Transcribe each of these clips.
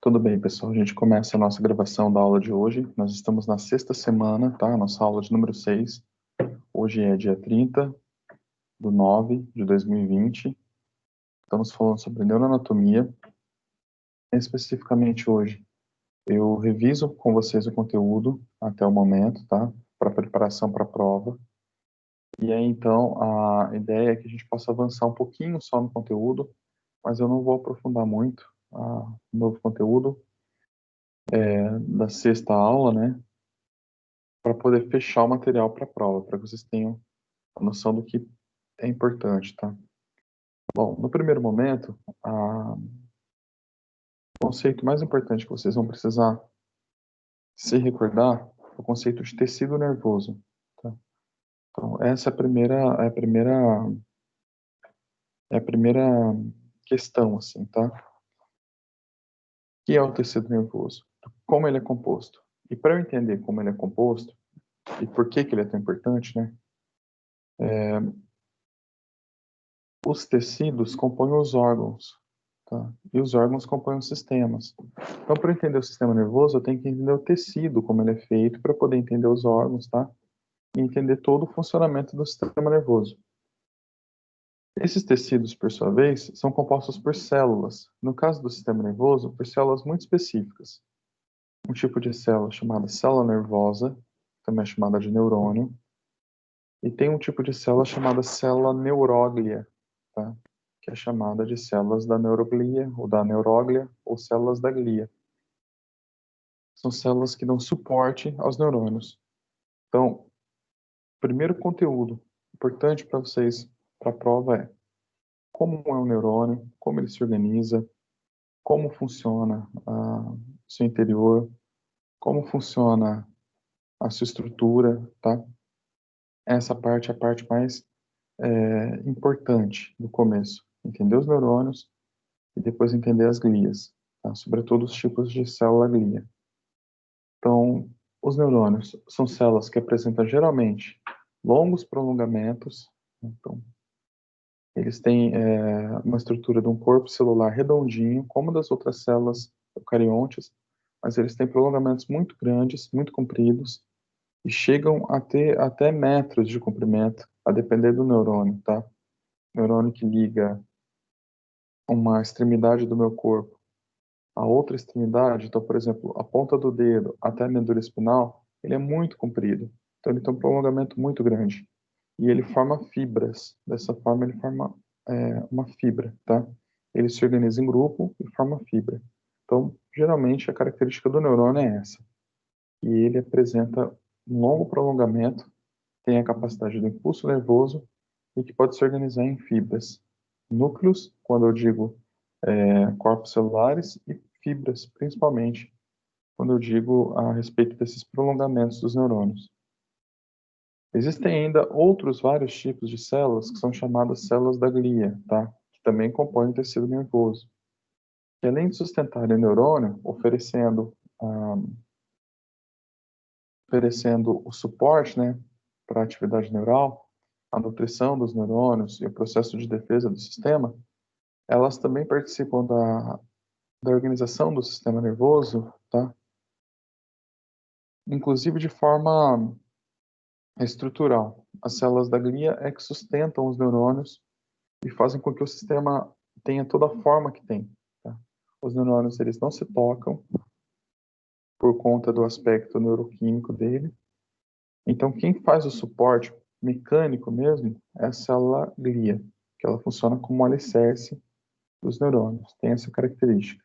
Tudo bem, pessoal. A gente começa a nossa gravação da aula de hoje. Nós estamos na sexta semana, tá? Nossa aula de número 6. Hoje é dia 30/9/2020. Estamos falando sobre neuroanatomia. Especificamente hoje, eu reviso com vocês o conteúdo até o momento, tá? Para preparação para a prova. E aí, então, a ideia é que a gente possa avançar um pouquinho só no conteúdo, mas eu não vou aprofundar muito no novo conteúdo da sexta aula, né? Para poder fechar o material para a prova, para que vocês tenham a noção do que é importante, tá? Bom, no primeiro momento, o conceito mais importante que vocês vão precisar se recordar é o conceito de tecido nervoso, tá? Então, essa é a primeira questão, assim, tá? O que é o tecido nervoso? Como ele é composto? E para eu entender como ele é composto e por que que ele é tão importante, né? Os tecidos compõem os órgãos, tá? E os órgãos compõem os sistemas. Então, para entender o sistema nervoso, eu tenho que entender o tecido, como ele é feito, para poder entender os órgãos, tá? E entender todo o funcionamento do sistema nervoso. Esses tecidos, por sua vez, são compostos por células. No caso do sistema nervoso, por células muito específicas. Um tipo de célula chamada célula nervosa, também é chamada de neurônio, e tem um tipo de célula chamada célula neuróglia, tá? Que é chamada de células da neuroglia, ou da neuróglia, ou células da glia. São células que dão suporte aos neurônios. Então, o primeiro conteúdo importante para vocês, para a prova, é como é o neurônio, como ele se organiza, como funciona o seu interior, como funciona a sua estrutura, tá? Essa parte é a parte mais importante do começo. Entender os neurônios e depois entender as glias, tá? Sobretudo os tipos de célula-glia. Então, os neurônios são células que apresentam geralmente longos prolongamentos. Então, eles têm uma estrutura de um corpo celular redondinho, como das outras células eucariontes, mas eles têm prolongamentos muito grandes, muito compridos, e chegam a ter até metros de comprimento, a depender do neurônio, tá? Neurônio que liga uma extremidade do meu corpo a outra extremidade, então, por exemplo, a ponta do dedo até a medula espinal, ele é muito comprido. Então, ele tem um prolongamento muito grande. E ele forma fibras. Dessa forma, ele forma uma fibra, tá? Ele se organiza em grupo e forma fibra. Então, geralmente, a característica do neurônio é essa. E ele apresenta um longo prolongamento, tem a capacidade do impulso nervoso e que pode se organizar em fibras. Núcleos, quando eu digo corpos celulares, e fibras, principalmente, quando eu digo a respeito desses prolongamentos dos neurônios. Existem ainda outros vários tipos de células que são chamadas células da glia, tá? Que também compõem o tecido nervoso. Que além de sustentarem o neurônio, oferecendo o suporte, né, para a atividade neural, a nutrição dos neurônios e o processo de defesa do sistema, elas também participam da organização do sistema nervoso, tá? Inclusive de forma estrutural. As células da glia é que sustentam os neurônios e fazem com que o sistema tenha toda a forma que tem, tá? Os neurônios, eles não se tocam por conta do aspecto neuroquímico dele. Então, quem faz o suporte mecânico mesmo é a célula glia, que ela funciona como um alicerce dos neurônios, tem essa característica.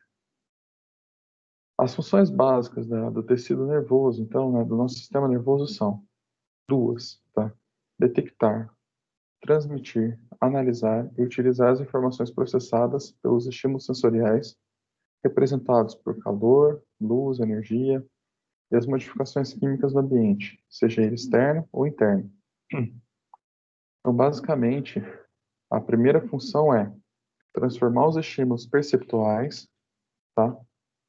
As funções básicas do tecido nervoso, então, né, do nosso sistema nervoso são duas, tá? Detectar, transmitir, analisar e utilizar as informações processadas pelos estímulos sensoriais, representados por calor, luz, energia e as modificações químicas do ambiente, seja ele externo ou interno. Então, basicamente, a primeira função é transformar os estímulos perceptuais, tá,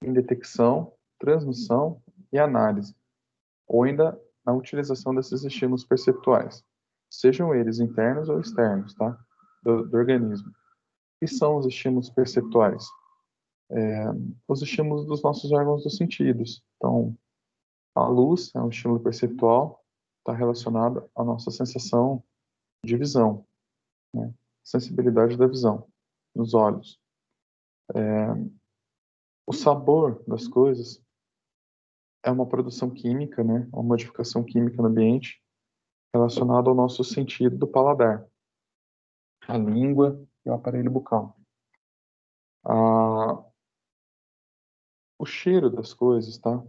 em detecção, transmissão e análise, ou ainda na utilização desses estímulos perceptuais, sejam eles internos ou externos, tá, do organismo. O que são os estímulos perceptuais? os estímulos dos nossos órgãos dos sentidos. Então, a luz é um estímulo perceptual, está relacionado à nossa sensação de visão, né? Sensibilidade da visão, nos olhos. O sabor das coisas é uma produção química, né? Uma modificação química no ambiente relacionada ao nosso sentido do paladar, a língua e o aparelho bucal. O cheiro das coisas, tá?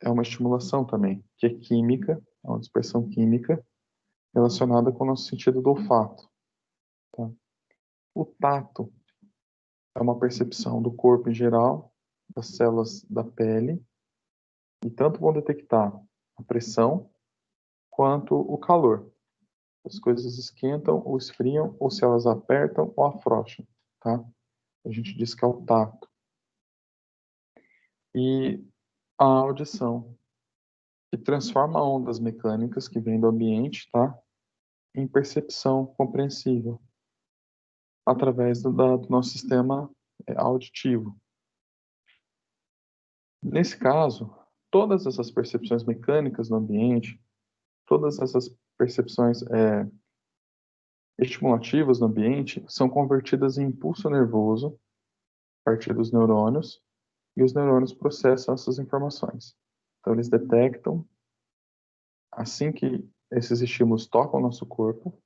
É uma estimulação também, que é química, é uma dispersão química relacionada com o nosso sentido do olfato, tá? O tato é uma percepção do corpo em geral, das células da pele, e tanto vão detectar a pressão quanto o calor. As coisas esquentam ou esfriam, ou se elas apertam ou afrouxam, tá? A gente diz que é o tato. E a audição, que transforma ondas mecânicas que vêm do ambiente, tá? Em percepção compreensível, através do nosso sistema auditivo. Nesse caso, todas essas percepções mecânicas do ambiente, todas essas percepções estimulativas no ambiente são convertidas em impulso nervoso a partir dos neurônios, e os neurônios processam essas informações. Então, eles detectam, assim que esses estímulos tocam o nosso corpo,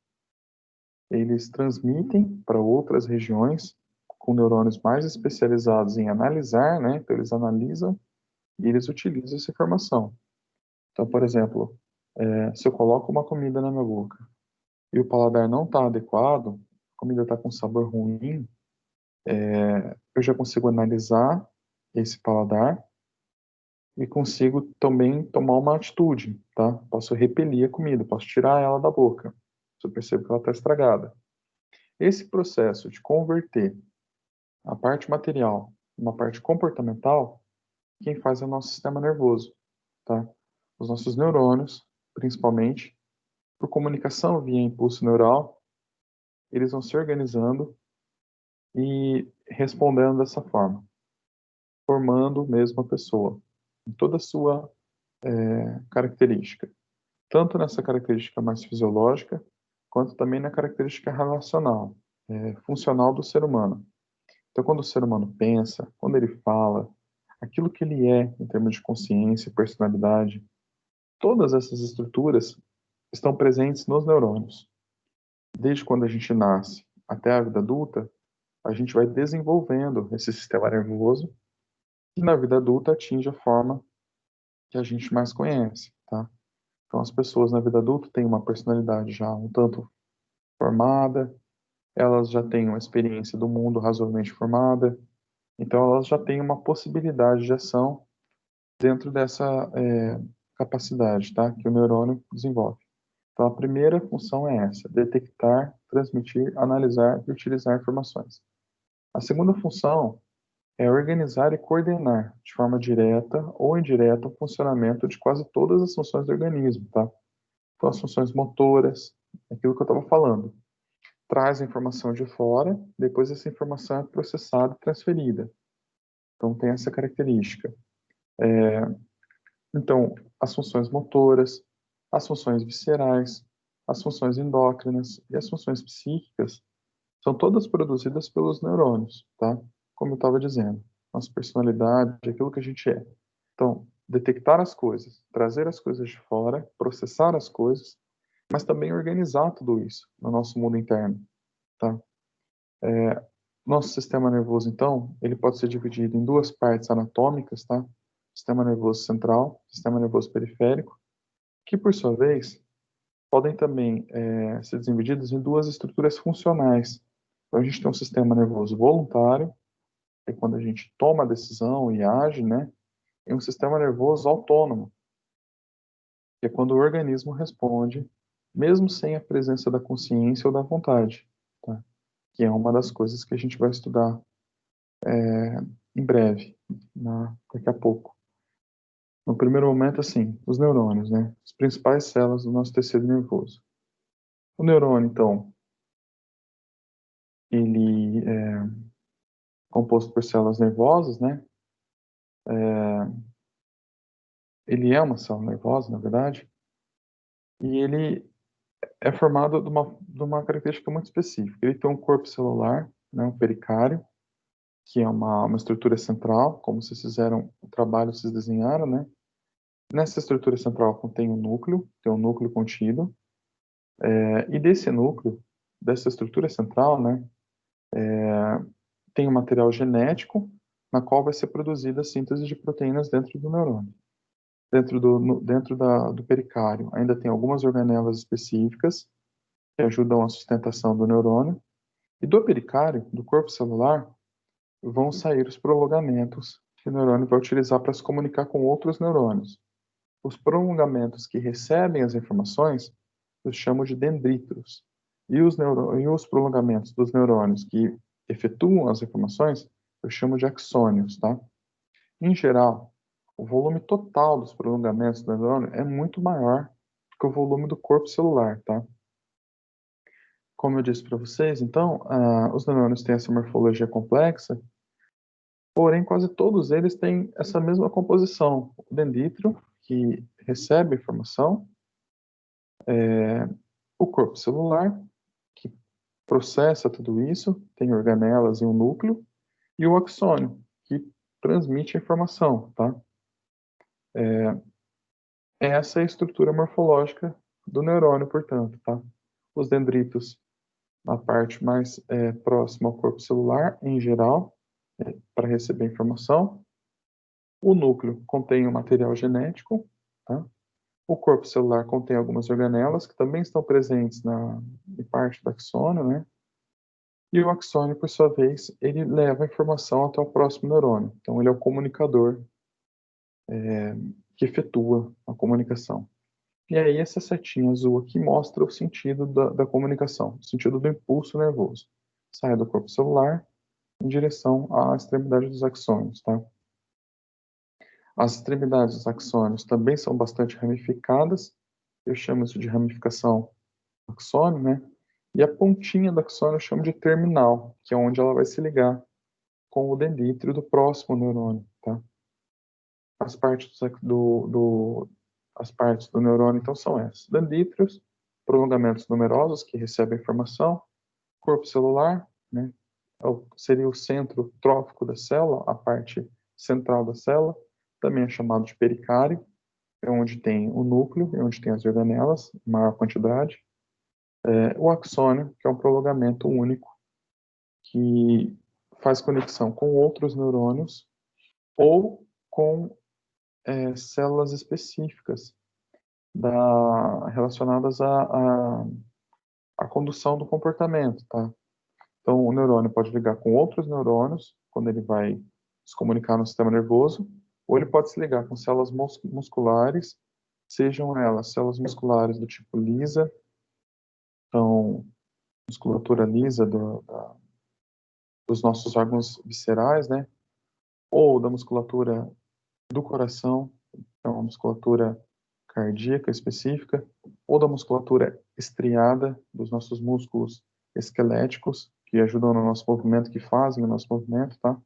eles transmitem para outras regiões com neurônios mais especializados em analisar, né? Então, eles analisam e eles utilizam essa informação. Então, por exemplo, se eu coloco uma comida na minha boca e o paladar não está adequado, a comida está com sabor ruim, eu já consigo analisar esse paladar e consigo também tomar uma atitude, tá? Posso repelir a comida, posso tirar ela da boca, se eu percebo que ela está estragada. Esse processo de converter a parte material em uma parte comportamental, quem faz é o nosso sistema nervoso, tá? Os nossos neurônios, principalmente, por comunicação via impulso neural, eles vão se organizando e respondendo dessa forma, formando mesmo a pessoa, em toda a sua característica. Tanto nessa característica mais fisiológica, quanto também na característica relacional, funcional do ser humano. Então, quando o ser humano pensa, quando ele fala, aquilo que ele é em termos de consciência, personalidade, todas essas estruturas estão presentes nos neurônios. Desde quando a gente nasce até a vida adulta, a gente vai desenvolvendo esse sistema nervoso que na vida adulta atinge a forma que a gente mais conhece, tá? Então as pessoas na vida adulta têm uma personalidade já um tanto formada, elas já têm uma experiência do mundo razoavelmente formada, então elas já têm uma possibilidade de ação dentro dessa capacidade, tá? Que o neurônio desenvolve. Então a primeira função é essa: detectar, transmitir, analisar e utilizar informações. A segunda função é organizar e coordenar, de forma direta ou indireta, o funcionamento de quase todas as funções do organismo, tá? Então, as funções motoras, aquilo que eu estava falando, traz a informação de fora, depois essa informação é processada e transferida. Então, tem essa característica. Então, as funções motoras, as funções viscerais, as funções endócrinas e as funções psíquicas são todas produzidas pelos neurônios, tá? Como eu estava dizendo, nossa personalidade, aquilo que a gente é. Então, detectar as coisas, trazer as coisas de fora, processar as coisas, mas também organizar tudo isso no nosso mundo interno, tá? Nosso sistema nervoso, então, ele pode ser dividido em duas partes anatômicas, tá? Sistema nervoso central, sistema nervoso periférico, que, por sua vez, podem também ser divididos em duas estruturas funcionais. Então, a gente tem um sistema nervoso voluntário, que é quando a gente toma a decisão e age, né? E um sistema nervoso autônomo, que é quando o organismo responde, mesmo sem a presença da consciência ou da vontade, tá? Que é uma das coisas que a gente vai estudar em breve, daqui a pouco. No primeiro momento, assim, os neurônios, né? As principais células do nosso tecido nervoso. O neurônio, então, ele composto por células nervosas, né? Ele é uma célula nervosa, na verdade, e ele é formado de uma característica muito específica. Ele tem um corpo celular, né, um pericário, que é uma estrutura central, como vocês fizeram o trabalho, vocês desenharam, né? Nessa estrutura central contém um núcleo, tem um núcleo contido, e desse núcleo, dessa estrutura central, né, tem um material genético na qual vai ser produzida a síntese de proteínas dentro do neurônio. Dentro do pericário ainda tem algumas organelas específicas que ajudam a sustentação do neurônio. E do pericário, do corpo celular, vão sair os prolongamentos que o neurônio vai utilizar para se comunicar com outros neurônios. Os prolongamentos que recebem as informações eu chamo de dendríteros. E os prolongamentos dos neurônios que efetuam as informações eu chamo de axônios, tá? Em geral, o volume total dos prolongamentos do neurônio é muito maior do que o volume do corpo celular, tá? Como eu disse para vocês, então, os neurônios têm essa morfologia complexa, porém quase todos eles têm essa mesma composição. O dendrítero, que recebe a informação, o corpo celular, que processa tudo isso, tem organelas e um núcleo, e o axônio, que transmite a informação, tá? Essa é a estrutura morfológica do neurônio, portanto, tá? Os dendritos na parte mais próxima ao corpo celular, em geral, para receber informação. O núcleo contém o material genético, tá? O corpo celular contém algumas organelas que também estão presentes em parte do axônio, né? E o axônio, por sua vez, ele leva a informação até o próximo neurônio. Então, ele é o comunicador que efetua a comunicação. E aí, essa setinha azul aqui mostra o sentido da comunicação, o sentido do impulso nervoso. Sai do corpo celular em direção à extremidade dos axônios, tá? As extremidades dos axônios também são bastante ramificadas. Eu chamo isso de ramificação do axônio, né? E a pontinha do axônio eu chamo de terminal, que é onde ela vai se ligar com o dendrítero do próximo neurônio, tá? As partes do neurônio, então, são essas. Dendríteros, prolongamentos numerosos que recebem informação, corpo celular, né? Seria o centro trófico da célula, a parte central da célula, também é chamado de pericário, é onde tem o núcleo, é onde tem as organelas, maior quantidade. O axônio, que é um prolongamento único, que faz conexão com outros neurônios ou com células específicas relacionadas à condução do comportamento, tá? Então, o neurônio pode ligar com outros neurônios quando ele vai se comunicar no sistema nervoso, ou ele pode se ligar com células musculares, sejam elas células musculares do tipo lisa, então, musculatura lisa dos nossos órgãos viscerais, né? Ou da musculatura do coração, é uma musculatura cardíaca específica, ou da musculatura estriada dos nossos músculos esqueléticos, que ajudam no nosso movimento, que fazem o nosso movimento, tá?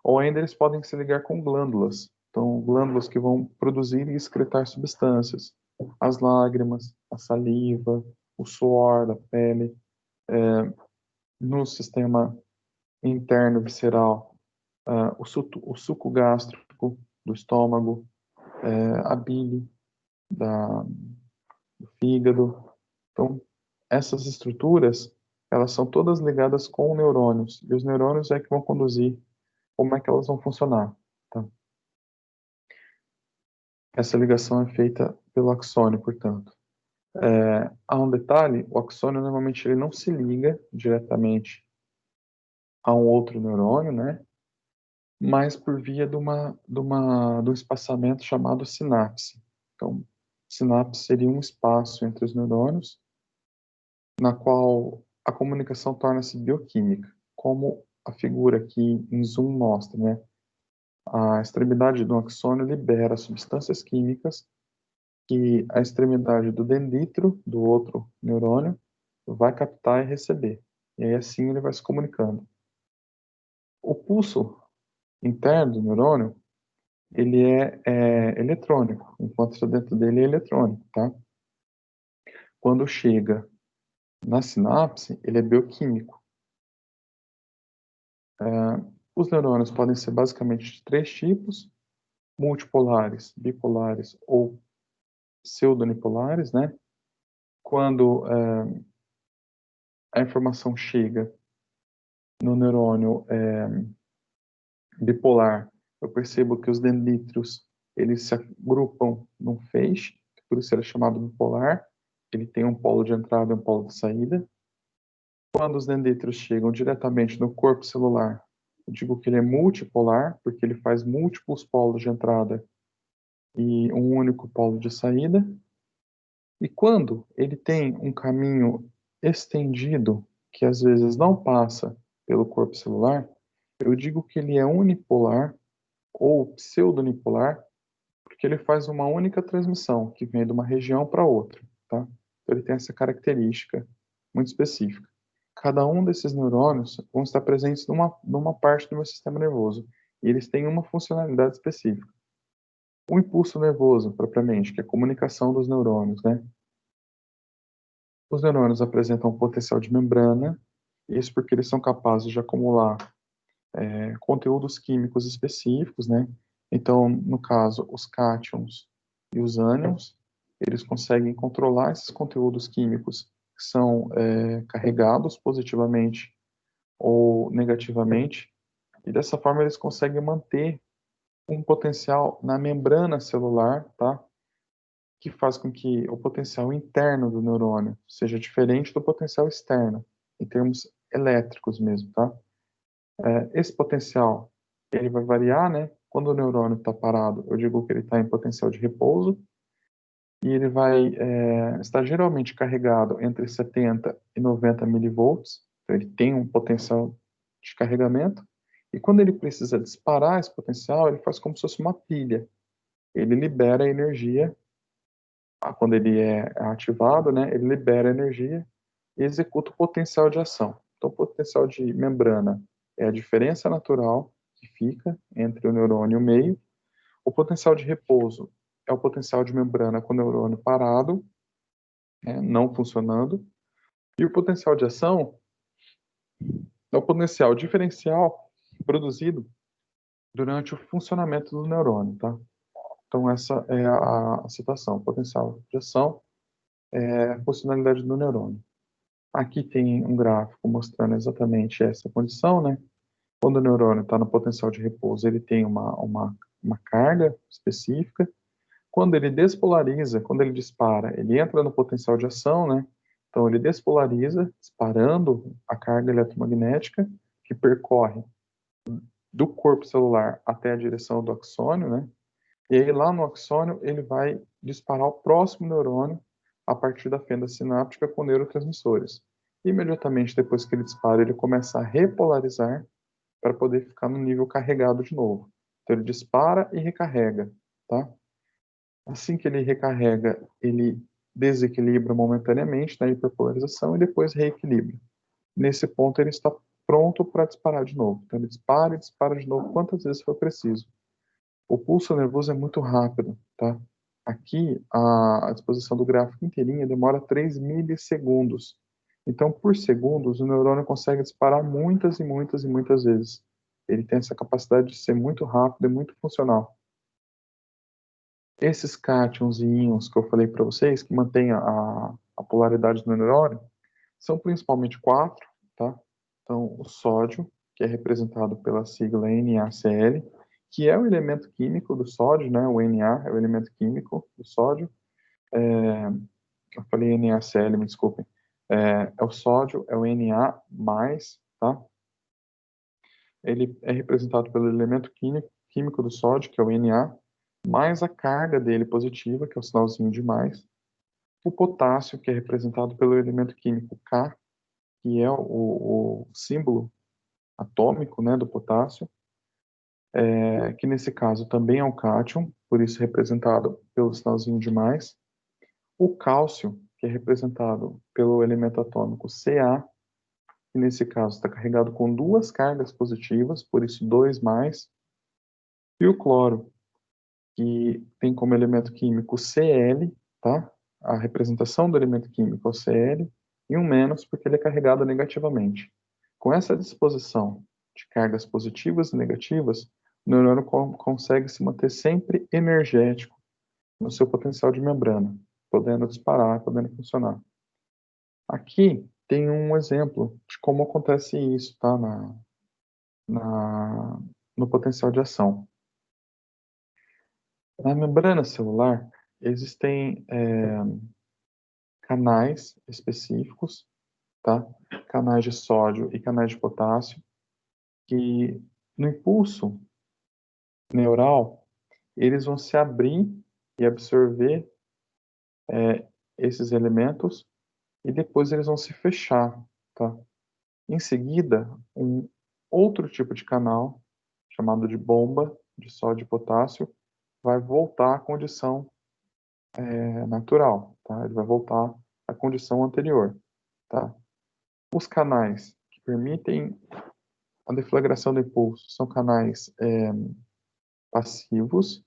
Ou ainda eles podem se ligar com glândulas, então glândulas que vão produzir e excretar substâncias, as lágrimas, a saliva, o suor da pele, no sistema interno visceral, o suco gástrico do estômago, a bile do fígado. Então, essas estruturas, elas são todas ligadas com neurônios, e os neurônios é que vão conduzir como é que elas vão funcionar, tá? Essa ligação é feita pelo axônio, portanto. Há um detalhe, o axônio normalmente ele não se liga diretamente a um outro neurônio, né? Mas por via de um espaçamento chamado sinapse. Então, sinapse seria um espaço entre os neurônios, na qual a comunicação torna-se bioquímica, como a figura aqui em zoom mostra, né? A extremidade do axônio libera substâncias químicas que a extremidade do dendrítero, do outro neurônio, vai captar e receber. E aí assim ele vai se comunicando. O pulso interno do neurônio, ele é eletrônico, enquanto está dentro dele é eletrônico, tá? Quando chega na sinapse, ele é bioquímico. Os neurônios podem ser basicamente de três tipos: multipolares, bipolares ou pseudonipolares, né? Quando a informação chega no neurônio bipolar, eu percebo que os dendríticos eles se agrupam num feixe, por isso ele é chamado bipolar. Ele tem um polo de entrada e um polo de saída. Quando os dendríticos chegam diretamente no corpo celular, eu digo que ele é multipolar, porque ele faz múltiplos polos de entrada e um único polo de saída. E quando ele tem um caminho estendido, que às vezes não passa pelo corpo celular, eu digo que ele é unipolar ou pseudonipolar, porque ele faz uma única transmissão, que vem de uma região para outra, tá? Então, ele tem essa característica muito específica. Cada um desses neurônios vão estar presentes numa parte do meu sistema nervoso, e eles têm uma funcionalidade específica. O impulso nervoso, propriamente, que é a comunicação dos neurônios, né? Os neurônios apresentam um potencial de membrana, isso porque eles são capazes de acumular conteúdos químicos específicos, né? Então, no caso, os cátions e os ânions, eles conseguem controlar esses conteúdos químicos que são carregados positivamente ou negativamente, e dessa forma eles conseguem manter um potencial na membrana celular, tá? Que faz com que o potencial interno do neurônio seja diferente do potencial externo, em termos elétricos mesmo, tá? Esse potencial, ele vai variar, né? Quando o neurônio está parado, eu digo que ele está em potencial de repouso, e ele vai estar geralmente carregado entre 70 e 90 milivolts, então ele tem um potencial de carregamento, e quando ele precisa disparar esse potencial, ele faz como se fosse uma pilha. Ele libera energia, quando ele é ativado, né? Ele libera energia e executa o potencial de ação. Então, o potencial de membrana é a diferença natural que fica entre o neurônio e o meio. O potencial de repouso é o potencial de membrana com o neurônio parado, não funcionando. E o potencial de ação é o potencial diferencial produzido durante o funcionamento do neurônio, tá? Então, essa é a situação. Potencial de ação é a funcionalidade do neurônio. Aqui tem um gráfico mostrando exatamente essa condição, né? Quando o neurônio está no potencial de repouso, ele tem uma carga específica. Quando ele despolariza, quando ele dispara, ele entra no potencial de ação, né? Então ele despolariza, disparando a carga eletromagnética que percorre do corpo celular até a direção do axônio, né? E aí lá no axônio ele vai disparar o próximo neurônio a partir da fenda sináptica com neurotransmissores. Imediatamente depois que ele dispara, ele começa a repolarizar para poder ficar no nível carregado de novo. Então ele dispara e recarrega, tá? Assim que ele recarrega, ele desequilibra momentaneamente na hiperpolarização e depois reequilibra. Nesse ponto ele está pronto para disparar de novo. Então ele dispara e dispara de novo quantas vezes for preciso. O pulso nervoso é muito rápido, tá? Aqui, a disposição do gráfico inteirinho demora 3 milissegundos. Então, por segundos, o neurônio consegue disparar muitas e muitas e muitas vezes. Ele tem essa capacidade de ser muito rápido e muito funcional. Esses cátions e íons que eu falei para vocês, que mantêm a polaridade do neurônio, são principalmente quatro, tá? Então, o sódio, que é representado pela sigla NaCl, que é o elemento químico do sódio, né? O Na é o elemento químico do sódio. Eu falei NaCl, me desculpem. É o sódio, é o Na+, tá? Ele é representado pelo elemento químico do sódio, que é o Na, mais a carga dele positiva, que é o sinalzinho de mais. O potássio, que é representado pelo elemento químico K, que é o símbolo atômico, né, do potássio, que nesse caso também é um cátion, por isso representado pelo sinalzinho de mais. O cálcio, que é representado pelo elemento atômico Ca, que nesse caso está carregado com 2 cargas positivas, por isso 2 mais, e o cloro, que tem como elemento químico Cl, tá? A representação do elemento químico é o Cl, e um menos porque ele é carregado negativamente. Com essa disposição de cargas positivas e negativas, o neurônio consegue se manter sempre energético no seu potencial de membrana, podendo disparar, podendo funcionar. Aqui tem um exemplo de como acontece isso, tá? No potencial de ação. Na membrana celular, existem canais específicos, tá? Canais de sódio e canais de potássio, que no impulso neural, eles vão se abrir e absorver esses elementos e depois eles vão se fechar, tá? Em seguida, um outro tipo de canal, chamado de bomba de sódio e potássio, vai voltar à condição natural, tá? Ele vai voltar à condição anterior, tá? Os canais que permitem a deflagração do impulso são canais passivos,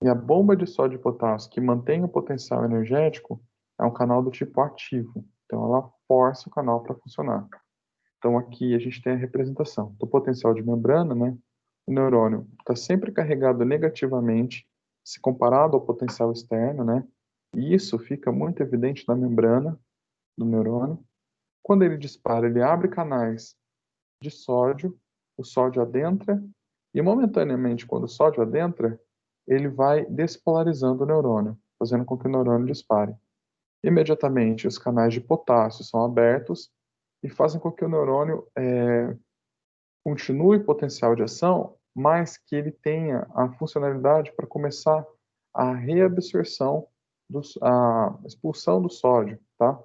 e a bomba de sódio e potássio que mantém o potencial energético é um canal do tipo ativo. Então, ela força o canal para funcionar. Então, aqui a gente tem a representação do potencial de membrana, né? O neurônio está sempre carregado negativamente, se comparado ao potencial externo, né? E isso fica muito evidente na membrana do neurônio. Quando ele dispara, ele abre canais de sódio, o sódio adentra, e momentaneamente, quando o sódio adentra, ele vai despolarizando o neurônio, fazendo com que o neurônio dispare. Imediatamente, os canais de potássio são abertos e fazem com que o neurônio continue potencial de ação, mas que ele tenha a funcionalidade para começar a reabsorção, a expulsão do sódio, tá?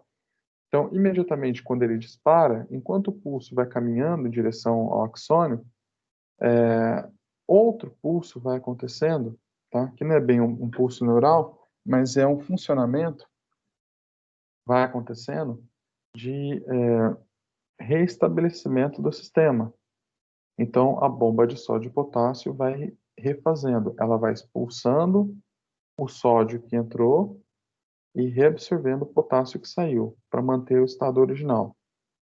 Então, imediatamente quando ele dispara, enquanto o pulso vai caminhando em direção ao axônio, outro pulso vai acontecendo, tá? Que não é bem um pulso neural, mas é um funcionamento, vai acontecendo, de reestabelecimento do sistema. Então, a bomba de sódio e potássio vai refazendo, ela vai expulsando o sódio que entrou e reabsorvendo o potássio que saiu, para manter o estado original.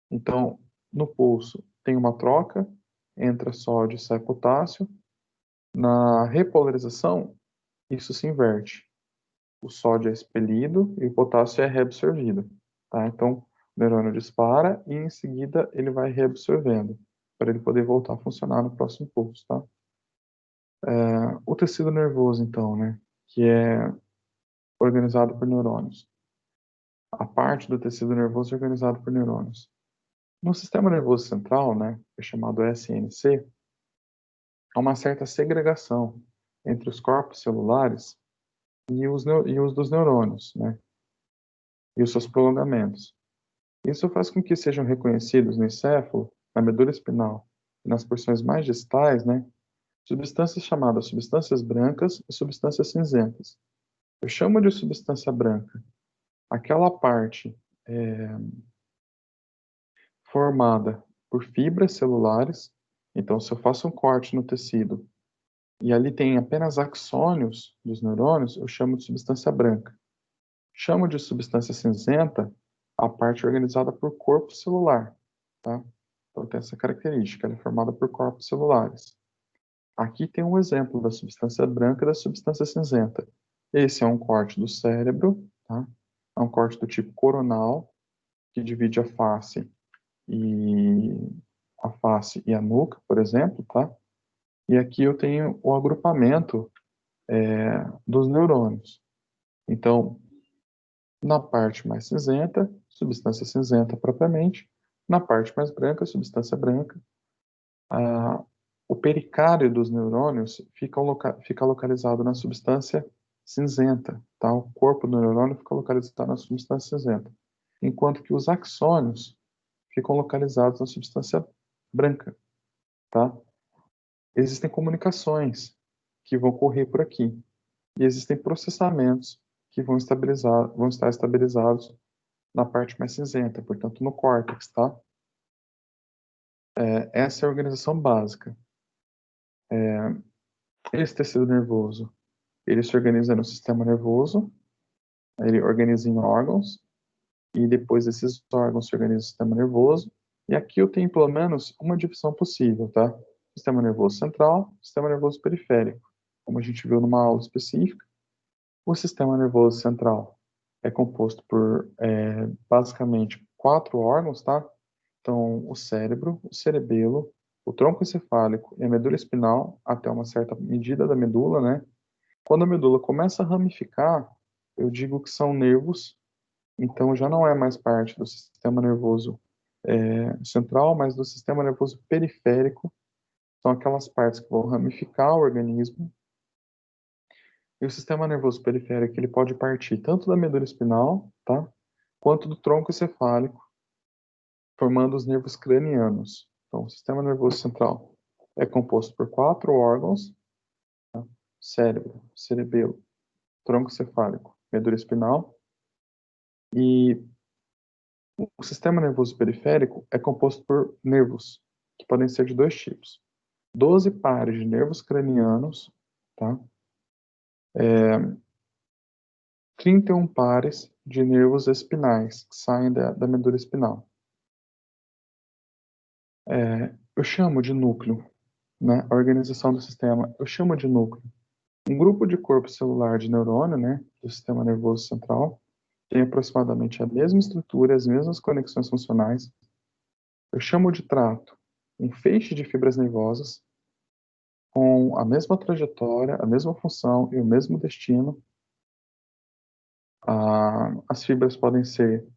Então, no pulso tem uma troca, entra sódio e sai potássio. Na repolarização, isso se inverte. O sódio é expelido e o potássio é reabsorvido. Tá? Então, o neurônio dispara e em seguida ele vai reabsorvendo, para ele poder voltar a funcionar no próximo pulso. Tá? O tecido nervoso, então, né, que é organizado por neurônios. A parte do tecido nervoso é organizado por neurônios. No sistema nervoso central, né, que é chamado SNC, há uma certa segregação entre os corpos celulares e os dos neurônios, né, e os seus prolongamentos. Isso faz com que sejam reconhecidos no encéfalo, na medula espinal e nas porções mais distais, né, substâncias chamadas substâncias brancas e substâncias cinzentas. Eu chamo de substância branca aquela parte formada por fibras celulares. Então, se eu faço um corte no tecido e ali tem apenas axônios dos neurônios, eu chamo de substância branca. Chamo de substância cinzenta a parte organizada por corpo celular, tá? Então, tem essa característica, ela é formada por corpos celulares. Aqui tem um exemplo da substância branca e da substância cinzenta. Esse é um corte do cérebro, tá? É um corte do tipo coronal, que divide e a face e a nuca, por exemplo, tá? E aqui eu tenho o agrupamento dos neurônios. Então, na parte mais cinzenta, substância cinzenta propriamente. Na parte mais branca, substância branca. O pericárdio dos neurônios fica localizado na substância cinzenta, tá? O corpo do neurônio fica localizado na substância cinzenta, enquanto que os axônios ficam localizados na substância branca, tá? Existem comunicações que vão correr por aqui e existem processamentos que vão estar estabilizados na parte mais cinzenta, portanto no córtex, tá? Essa é a organização básica. Esse tecido nervoso, ele se organiza no sistema nervoso, ele organiza em órgãos, e depois esses órgãos se organizam no sistema nervoso. E aqui eu tenho pelo menos uma divisão possível, tá? Sistema nervoso central, sistema nervoso periférico. Como a gente viu numa aula específica, o sistema nervoso central é composto por, basicamente, 4 órgãos, tá? Então, o cérebro, o cerebelo, o tronco encefálico e a medula espinal, até uma certa medida da medula, né? Quando a medula começa a ramificar, eu digo que são nervos, então já não é mais parte do sistema nervoso central, mas do sistema nervoso periférico. São aquelas partes que vão ramificar o organismo. E o sistema nervoso periférico ele pode partir tanto da medula espinal, tá, quanto do tronco encefálico, formando os nervos cranianos. Então, o sistema nervoso central é composto por 4 órgãos: cérebro, cerebelo, tronco encefálico, medula espinal. E o sistema nervoso periférico é composto por nervos, que podem ser de 2 tipos. 12 pares de nervos cranianos, tá? 31 pares de nervos espinais, que saem da medula espinal. Eu chamo de núcleo, né? A organização do sistema, eu chamo de núcleo. Um grupo de corpo celular de neurônio, né, do sistema nervoso central, tem aproximadamente a mesma estrutura, as mesmas conexões funcionais. Eu chamo de trato um feixe de fibras nervosas com a mesma trajetória, a mesma função e o mesmo destino. As fibras podem ser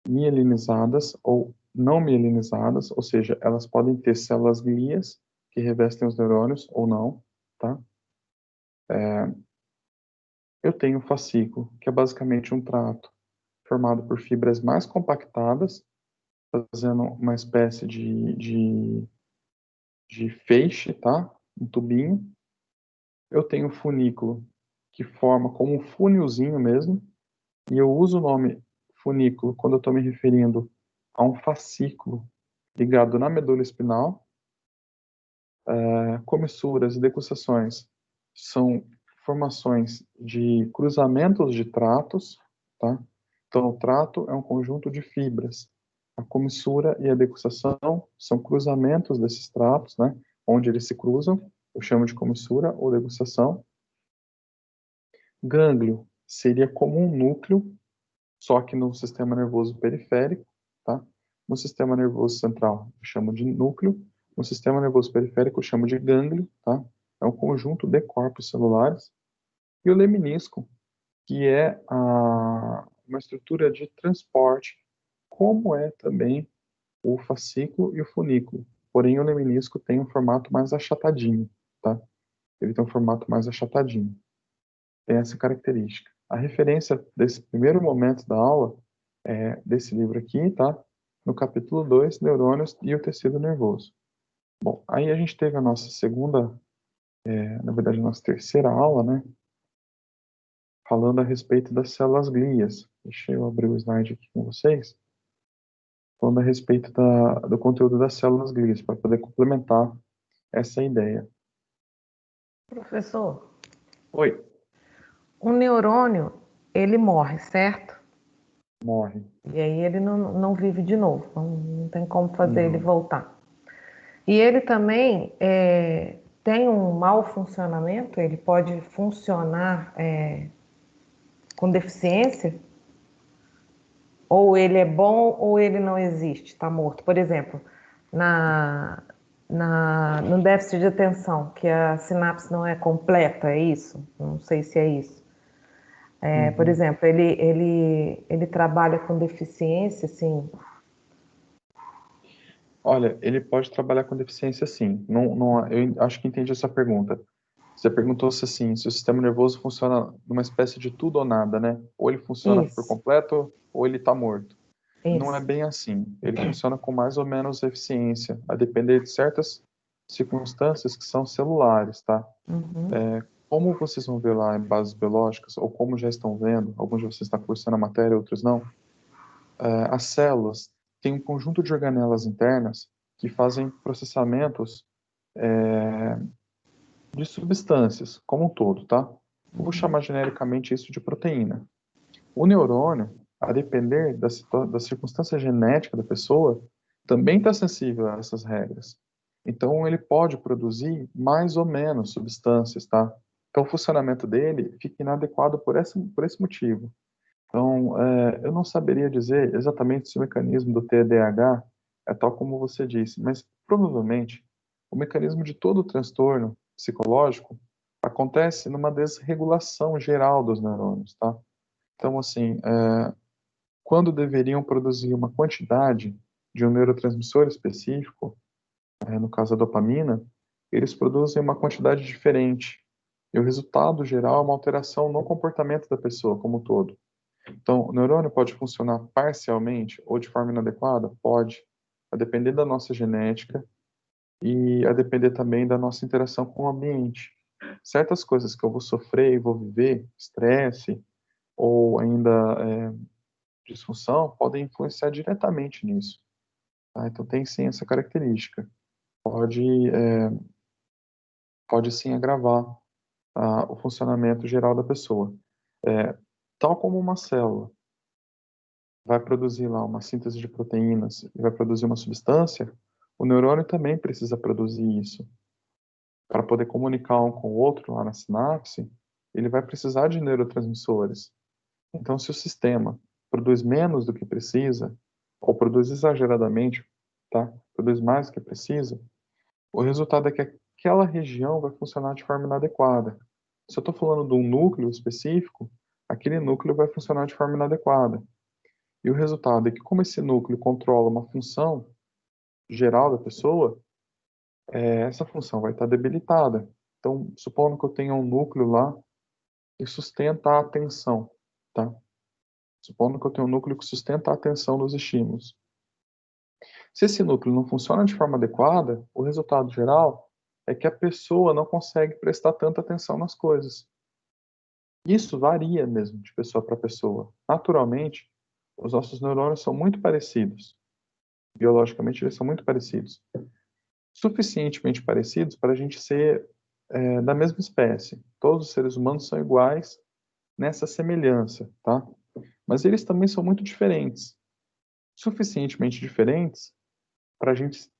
mielinizadas ou não mielinizadas, ou seja, elas podem ter células glias que revestem os neurônios ou não, tá? Eu tenho o fascículo, que é basicamente um trato formado por fibras mais compactadas, fazendo uma espécie de feixe, tá? Um tubinho. Eu tenho o funículo, que forma como um funilzinho mesmo, e eu uso o nome funículo quando eu estou me referindo a um fascículo ligado na medula espinal. Comissuras e decussações são formações de cruzamentos de tratos, tá? Então, o trato é um conjunto de fibras. A comissura e a decussação são cruzamentos desses tratos, né? Onde eles se cruzam, eu chamo de comissura ou decussação. Gânglio seria como um núcleo, só que no sistema nervoso periférico, tá? No sistema nervoso central, eu chamo de núcleo. No sistema nervoso periférico, eu chamo de gânglio, tá? É um conjunto de corpos celulares. E o leminisco, que é uma estrutura de transporte, como é também o fascículo e o funículo. Porém, o leminisco tem um formato mais achatadinho, tá? Ele tem um formato mais achatadinho. Tem essa característica. A referência desse primeiro momento da aula é desse livro aqui, tá? No capítulo 2, neurônios e o tecido nervoso. Bom, aí a gente teve a nossa segunda, na verdade, a nossa terceira aula, né? Falando a respeito das células glias. Deixa eu abrir o slide aqui com vocês. Falando a respeito do conteúdo das células glias, para poder complementar essa ideia. Professor, Oi, um neurônio, ele morre, certo? morre. E aí ele não vive de novo, não tem como fazer ele Não. voltar. E ele também tem um mau funcionamento, ele pode funcionar com deficiência, ou ele é bom ou ele não existe, está morto. Por exemplo, na, no déficit de atenção, que a sinapse não é completa, é isso? Não sei se é isso. Por exemplo, ele trabalha com deficiência, assim. Olha, ele pode trabalhar com deficiência sim. Eu acho que entendi essa pergunta. Você perguntou se assim, se o sistema nervoso funciona numa espécie de tudo ou nada, né? Ou ele funciona por Isso, completo, ou ele está morto. Não é isso. bem assim. Ele funciona com mais ou menos eficiência, a depender de certas circunstâncias que são celulares, tá? Uhum. Como vocês vão ver lá em bases biológicas, ou como já estão vendo, alguns de vocês estão cursando a matéria, outros não, as células têm um conjunto de organelas internas que fazem processamentos de substâncias como um todo, tá? Eu vou chamar genericamente isso de proteína. O neurônio, a depender da circunstância genética da pessoa, também está sensível a essas regras. Então, ele pode produzir mais ou menos substâncias, tá? Então, o funcionamento dele fica inadequado por esse motivo. Então, eu não saberia dizer exatamente se o mecanismo do TDAH é tal como você disse, mas provavelmente o mecanismo de todo o transtorno psicológico acontece numa desregulação geral dos neurônios, tá? Então, assim, quando deveriam produzir uma quantidade de um neurotransmissor específico, no caso a dopamina, eles produzem uma quantidade diferente. E o resultado geral é uma alteração no comportamento da pessoa como um todo. Então, o neurônio pode funcionar parcialmente ou de forma inadequada? Pode, a depender da nossa genética e a depender também da nossa interação com o ambiente. Certas coisas que eu vou sofrer e vou viver, estresse ou ainda disfunção, podem influenciar diretamente nisso. Tá? Então, tem sim essa característica. Pode, pode sim agravar o funcionamento geral da pessoa. Tal como uma célula vai produzir lá uma síntese de proteínas e vai produzir uma substância, o neurônio também precisa produzir isso. Para poder comunicar um com o outro lá na sinapse, ele vai precisar de neurotransmissores. Então, se o sistema produz menos do que precisa, ou produz exageradamente, tá? Produz mais do que precisa, o resultado é que aquela região vai funcionar de forma inadequada. Se eu estou falando de um núcleo específico, aquele núcleo vai funcionar de forma inadequada. E o resultado é que, como esse núcleo controla uma função geral da pessoa, essa função vai estar debilitada. Então, supondo que eu tenha um núcleo lá que sustenta a atenção, tá? Supondo que eu tenho um núcleo que sustenta a atenção dos estímulos. Se esse núcleo não funciona de forma adequada, o resultado geral é que a pessoa não consegue prestar tanta atenção nas coisas. Isso varia mesmo de pessoa para pessoa. Naturalmente, os nossos neurônios são muito parecidos. Biologicamente, eles são muito parecidos. Suficientemente parecidos para a gente ser da mesma espécie. Todos os seres humanos são iguais nessa semelhança, tá? Mas eles também são muito diferentes. Suficientemente diferentes para a gente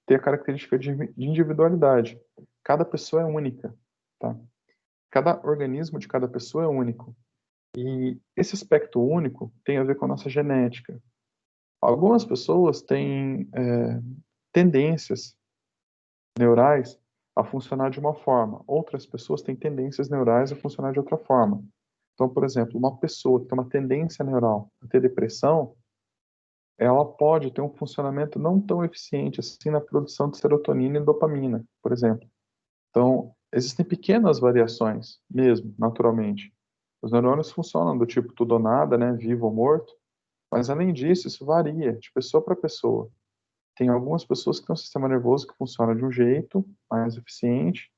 ter a característica de individualidade. Cada pessoa é única, tá? Cada organismo de cada pessoa é único. E esse aspecto único tem a ver com a nossa genética. Algumas pessoas têm tendências neurais a funcionar de uma forma, outras pessoas têm tendências neurais a funcionar de outra forma. Então, por exemplo, uma pessoa que tem uma tendência neural a ter depressão, ela pode ter um funcionamento não tão eficiente assim na produção de serotonina e dopamina, por exemplo. Então, existem pequenas variações, mesmo, naturalmente. Os neurônios funcionam do tipo tudo ou nada, né, vivo ou morto, mas além disso, isso varia de pessoa para pessoa. Tem algumas pessoas que têm um sistema nervoso que funciona de um jeito mais eficiente,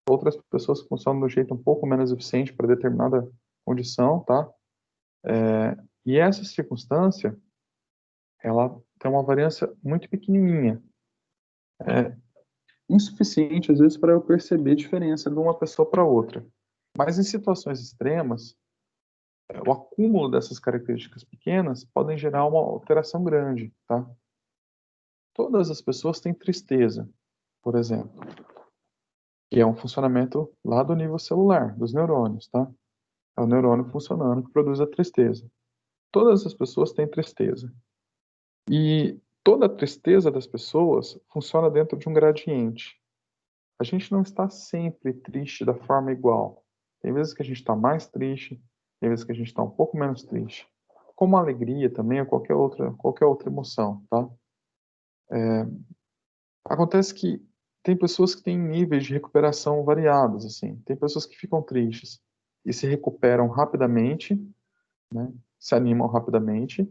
outras pessoas que funcionam de um jeito um pouco menos eficiente para determinada condição, tá? E essa circunstância, ela tem uma variância muito pequenininha, insuficiente às vezes para eu perceber a diferença de uma pessoa para outra. Mas em situações extremas, o acúmulo dessas características pequenas podem gerar uma alteração grande, tá? Todas as pessoas têm tristeza, por exemplo, que é um funcionamento lá do nível celular, dos neurônios, tá? É o neurônio funcionando que produz a tristeza. Todas as pessoas têm tristeza. E toda a tristeza das pessoas funciona dentro de um gradiente. A gente não está sempre triste da forma igual. Tem vezes que a gente está mais triste, tem vezes que a gente está um pouco menos triste. Como a alegria também, ou qualquer outra emoção, tá? Acontece que tem pessoas que têm níveis de recuperação variados, assim. Tem pessoas que ficam tristes e se recuperam rapidamente, né? Se animam rapidamente.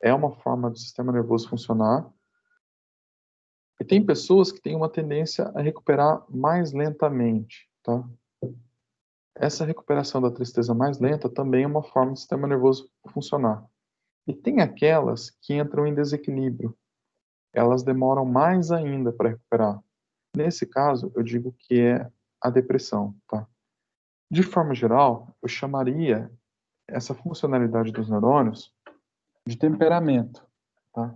É uma forma do sistema nervoso funcionar. E tem pessoas que têm uma tendência a recuperar mais lentamente, tá? Essa recuperação da tristeza mais lenta também é uma forma do sistema nervoso funcionar. E tem aquelas que entram em desequilíbrio. elas demoram mais ainda para recuperar. Nesse caso, eu digo que é a depressão, tá? De forma geral, eu chamaria essa funcionalidade dos neurônios de temperamento, tá?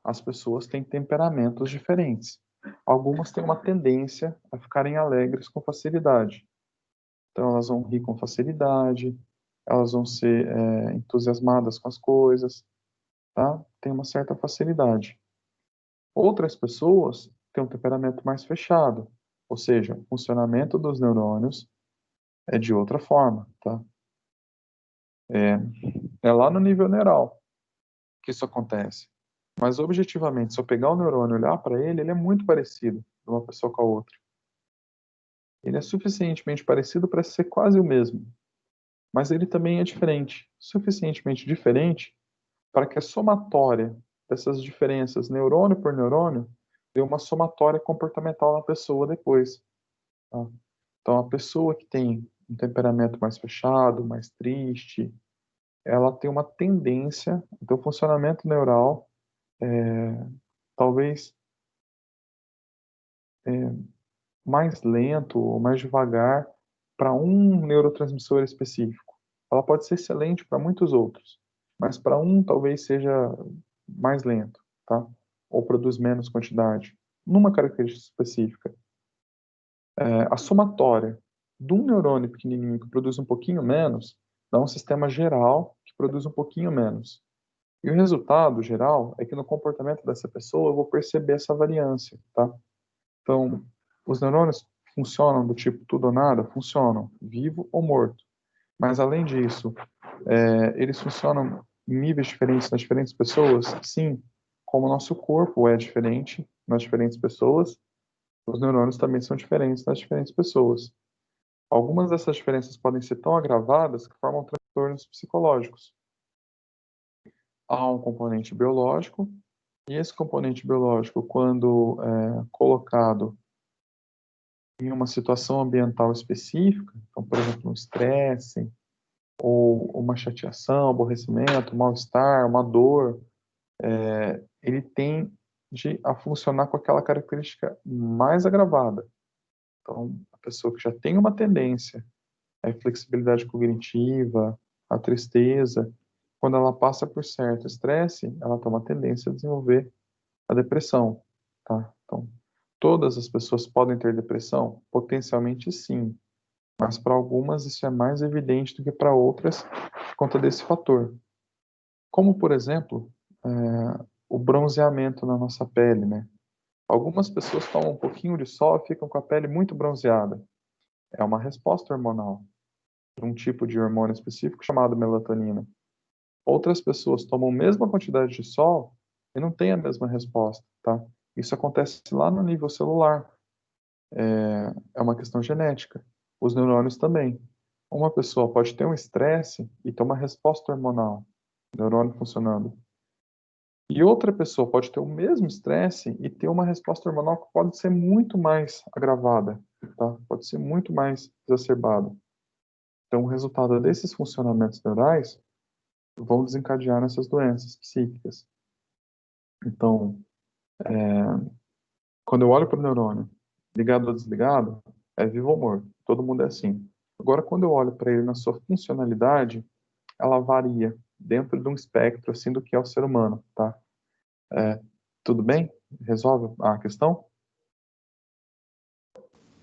As pessoas têm temperamentos diferentes. Algumas têm uma tendência a ficarem alegres com facilidade. Então, elas vão rir com facilidade, elas vão ser entusiasmadas com as coisas, tá? Tem uma certa facilidade. Outras pessoas têm um temperamento mais fechado, ou seja, o funcionamento dos neurônios é de outra forma, tá? É lá no nível neural que isso acontece. Mas objetivamente, se eu pegar o neurônio e olhar para ele, ele é muito parecido de uma pessoa com a outra. Ele é suficientemente parecido para ser quase o mesmo, mas ele também é diferente, suficientemente diferente para que a somatória dessas diferenças, neurônio por neurônio, dê uma somatória comportamental na pessoa depois. Tá? Então, a pessoa que tem um temperamento mais fechado, mais triste, ela tem uma tendência, então o funcionamento neural talvez mais lento ou mais devagar para um neurotransmissor específico. Ela pode ser excelente para muitos outros, mas para um talvez seja mais lento, tá? Ou produz menos quantidade, numa característica específica. A somatória de um neurônio pequenininho que produz um pouquinho menos dá um sistema geral que produz um pouquinho menos. E o resultado geral é que no comportamento dessa pessoa eu vou perceber essa variância, tá? Então, os neurônios funcionam do tipo tudo ou nada? Funcionam, vivo ou morto. Mas, além disso, eles funcionam em níveis diferentes nas diferentes pessoas? Sim, como o nosso corpo é diferente nas diferentes pessoas, os neurônios também são diferentes nas diferentes pessoas. Algumas dessas diferenças podem ser tão agravadas que formam transtornos psicológicos. Há um componente biológico, e esse componente biológico, quando colocado em uma situação ambiental específica, então, por exemplo, um estresse, ou uma chateação, aborrecimento, mal-estar, uma dor, ele tende a funcionar com aquela característica mais agravada. Então, a pessoa que já tem uma tendência à inflexibilidade cognitiva, à tristeza, quando ela passa por certo estresse, ela tem uma tendência a desenvolver a depressão, tá? Então, todas as pessoas podem ter depressão? Potencialmente sim, mas para algumas isso é mais evidente do que para outras por conta desse fator. Como, por exemplo, o bronzeamento na nossa pele, né? Algumas pessoas tomam um pouquinho de sol e ficam com a pele muito bronzeada. É uma resposta hormonal, de um tipo de hormônio específico chamado melatonina. Outras pessoas tomam a mesma quantidade de sol e não têm a mesma resposta, tá? Isso acontece lá no nível celular. É uma questão genética. Os neurônios também. Uma pessoa pode ter um estresse e ter uma resposta hormonal, neurônio funcionando. E outra pessoa pode ter o mesmo estresse e ter uma resposta hormonal que pode ser muito mais agravada, tá? Pode ser muito mais exacerbada. Então, o resultado desses funcionamentos neurais vão desencadear nessas doenças psíquicas. Então, quando eu olho para o neurônio ligado ou desligado, é vivo ou morto. Todo mundo é assim. Agora, quando eu olho para ele na sua funcionalidade, ela varia dentro de um espectro assim do que é o ser humano, tá? Tudo bem? Resolve a questão?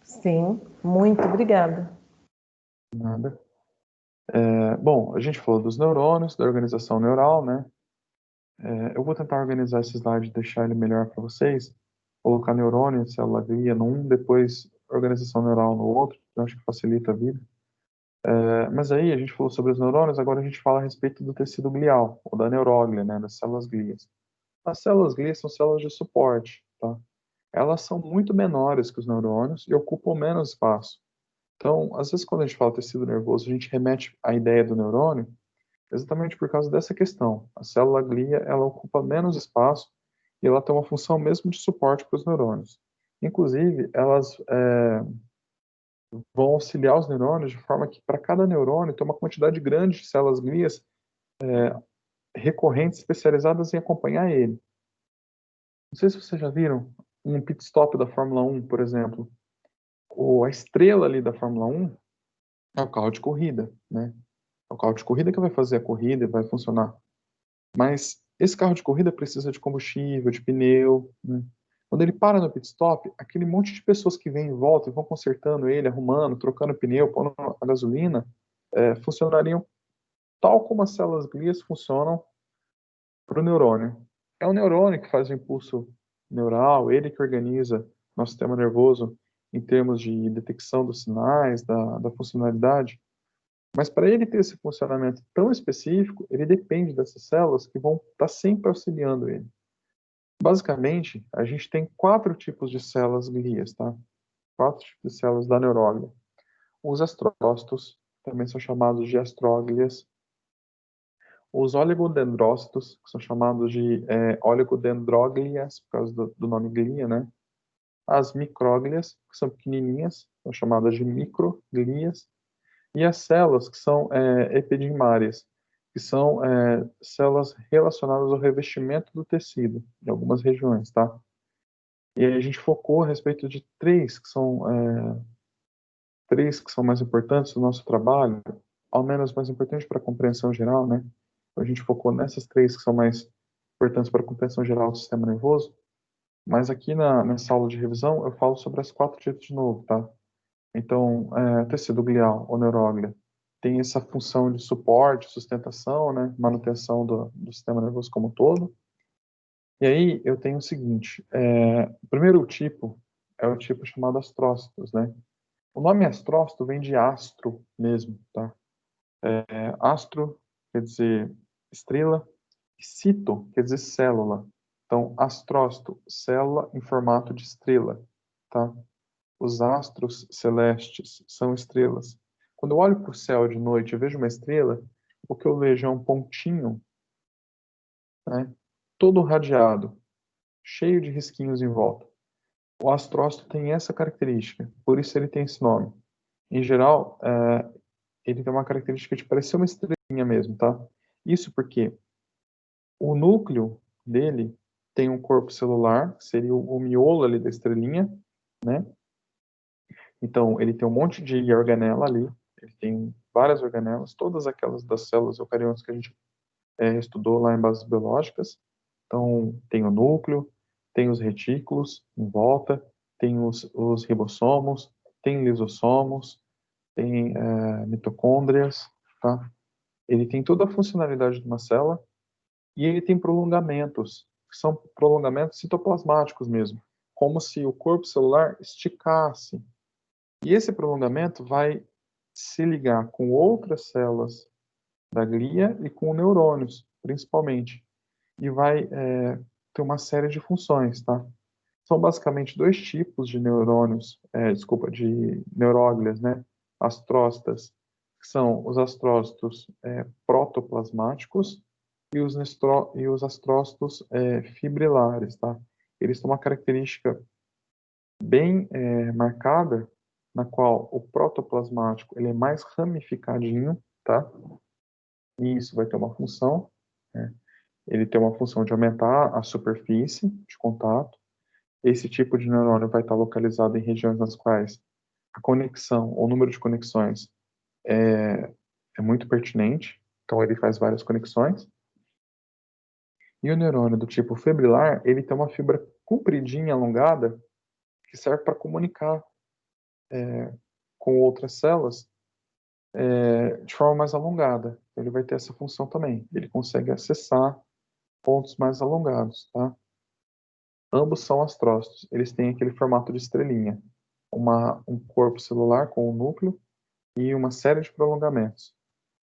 Sim, muito obrigada. Nada. Bom, a gente falou dos neurônios, da organização neural, né? Eu vou tentar organizar esse slide e deixar ele melhor para vocês. Colocar neurônio e célula glia num, depois organização neural no outro, eu acho que facilita a vida. Mas aí a gente falou sobre os neurônios, agora a gente fala a respeito do tecido glial, ou da neuróglia, né, das células glias. As células glias são células de suporte, tá? Elas são muito menores que os neurônios e ocupam menos espaço. Então, às vezes quando a gente fala tecido nervoso, a gente remete à ideia do neurônio, exatamente por causa dessa questão. A célula glia, ela ocupa menos espaço e ela tem uma função mesmo de suporte para os neurônios. Inclusive, elas vão auxiliar os neurônios de forma que para cada neurônio tem uma quantidade grande de células glias recorrentes especializadas em acompanhar ele. Não sei se vocês já viram um pit stop da Fórmula 1, por exemplo. A estrela ali da Fórmula 1 é o carro de corrida, né? É o carro de corrida que vai fazer a corrida e vai funcionar. Mas esse carro de corrida precisa de combustível, de pneu, né? Quando ele para no pit stop, aquele monte de pessoas que vêm em volta e vão consertando ele, arrumando, trocando pneu, pondo a gasolina, funcionariam tal como as células glias funcionam para o neurônio. É o neurônio que faz o impulso neural, ele que organiza nosso sistema nervoso em termos de detecção dos sinais, da funcionalidade. Mas para ele ter esse funcionamento tão específico, ele depende dessas células que vão estar sempre auxiliando ele. Basicamente, a gente tem 4 tipos de células glias, tá? 4 tipos de células da neuróglia. Os astrócitos, também são chamados de astróglias. Os oligodendrócitos, que são chamados de oligodendróglias, por causa do nome glia, né? As micróglias, que são pequenininhas, são chamadas de microglias. E as células que são epidimárias, que são células relacionadas ao revestimento do tecido, em algumas regiões, tá? E aí a gente focou a respeito de três que são mais importantes no nosso trabalho, ao menos mais importantes para a compreensão geral, né? A gente focou nessas três que são mais importantes para a compreensão geral do sistema nervoso, mas aqui nessa aula de revisão eu falo sobre as 4 tipos de novo, tá? Então, tecido glial ou neuróglia tem essa função de suporte, sustentação, né, manutenção do sistema nervoso como um todo. E aí eu tenho o seguinte, o primeiro tipo é o tipo chamado astrócitos, né? O nome astrócito vem de astro mesmo, tá? Astro quer dizer estrela, e cito quer dizer célula. Então, astrócito, célula em formato de estrela, tá? Os astros celestes são estrelas. Quando eu olho para o céu de noite e vejo uma estrela, o que eu vejo é um pontinho, né, todo radiado, cheio de risquinhos em volta. O astrócito tem essa característica, por isso ele tem esse nome. Em geral, ele tem uma característica de parecer uma estrelinha mesmo, tá? Isso porque o núcleo dele tem um corpo celular, que seria o miolo ali da estrelinha, né? Então, ele tem um monte de organela ali, ele tem várias organelas, todas aquelas das células eucariontas que a gente estudou lá em bases biológicas. Então, tem o núcleo, tem os retículos em volta, tem os ribossomos, tem lisossomos, tem mitocôndrias, tá? Ele tem toda a funcionalidade de uma célula e ele tem prolongamentos, que são prolongamentos citoplasmáticos mesmo, como se o corpo celular esticasse. E esse prolongamento vai se ligar com outras células da glia e com neurônios, principalmente. E vai ter uma série de funções, tá? São basicamente 2 tipos de neurônios, de neuróglias, né? Astrócitas, que são os astrócitos protoplasmáticos e os astrócitos fibrilares, tá? Eles têm uma característica bem marcada, na qual o protoplasmático ele é mais ramificadinho, tá? E isso vai ter uma função, né? Ele tem uma função de aumentar a superfície de contato. Esse tipo de neurônio vai estar localizado em regiões nas quais a conexão, ou o número de conexões é muito pertinente, então ele faz várias conexões. E o neurônio do tipo fibrilar, ele tem uma fibra compridinha, alongada, que serve para comunicar com outras células de forma mais alongada. Ele vai ter essa função também. Ele consegue acessar pontos mais alongados, tá? Ambos são astrócitos. Eles têm aquele formato de estrelinha. Um corpo celular com um núcleo e uma série de prolongamentos.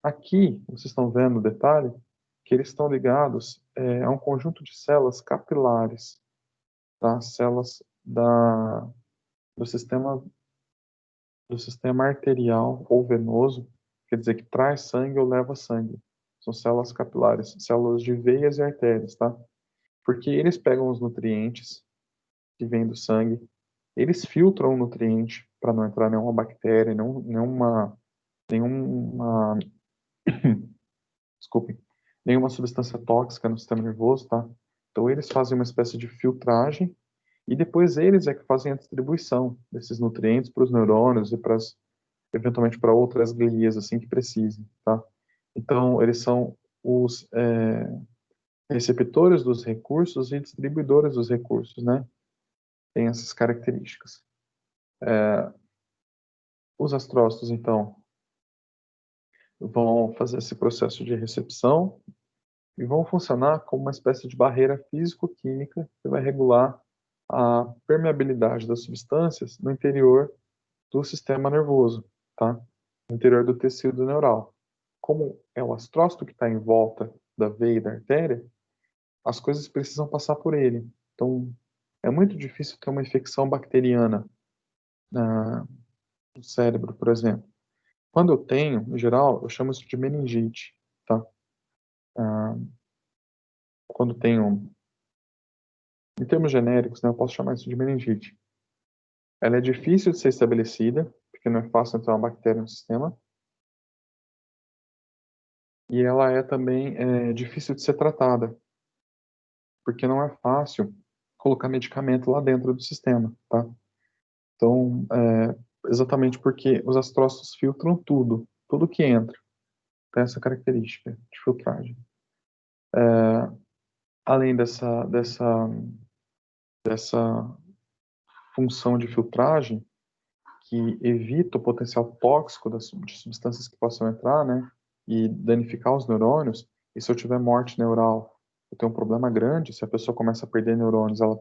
Aqui, vocês estão vendo o detalhe, que eles estão ligados a um conjunto de células capilares, tá? Células do sistema arterial ou venoso, quer dizer que traz sangue ou leva sangue. São células capilares, células de veias e artérias, tá? Porque eles pegam os nutrientes que vêm do sangue, eles filtram o nutriente para não entrar nenhuma bactéria, nenhuma, desculpe, nenhuma substância tóxica no sistema nervoso, tá? Então, eles fazem uma espécie de filtragem e depois eles é que fazem a distribuição desses nutrientes para os neurônios e eventualmente para outras glias assim que precisem, tá? Então, eles são os receptores dos recursos e distribuidores dos recursos, né? Tem essas características. Os astrócitos, então, vão fazer esse processo de recepção e vão funcionar como uma espécie de barreira físico-química que vai regular a permeabilidade das substâncias no interior do sistema nervoso, tá? No interior do tecido neural. Como é o astrócito que está em volta da veia e da artéria, as coisas precisam passar por ele. Então, é muito difícil ter uma infecção bacteriana no cérebro, por exemplo. Quando eu tenho, em geral, eu chamo isso de meningite, tá? Ah, quando tenho, em termos genéricos, né, eu posso chamar isso de meningite. Ela é difícil de ser estabelecida, porque não é fácil entrar uma bactéria no sistema. E ela é também difícil de ser tratada, porque não é fácil colocar medicamento lá dentro do sistema, tá? Então, exatamente porque os astrócitos filtram tudo que entra. Tem essa característica de filtragem. Além dessa função de filtragem, que evita o potencial tóxico de substâncias que possam entrar, né, e danificar os neurônios. E se eu tiver morte neural, eu tenho um problema grande. Se a pessoa começa a perder neurônios, ela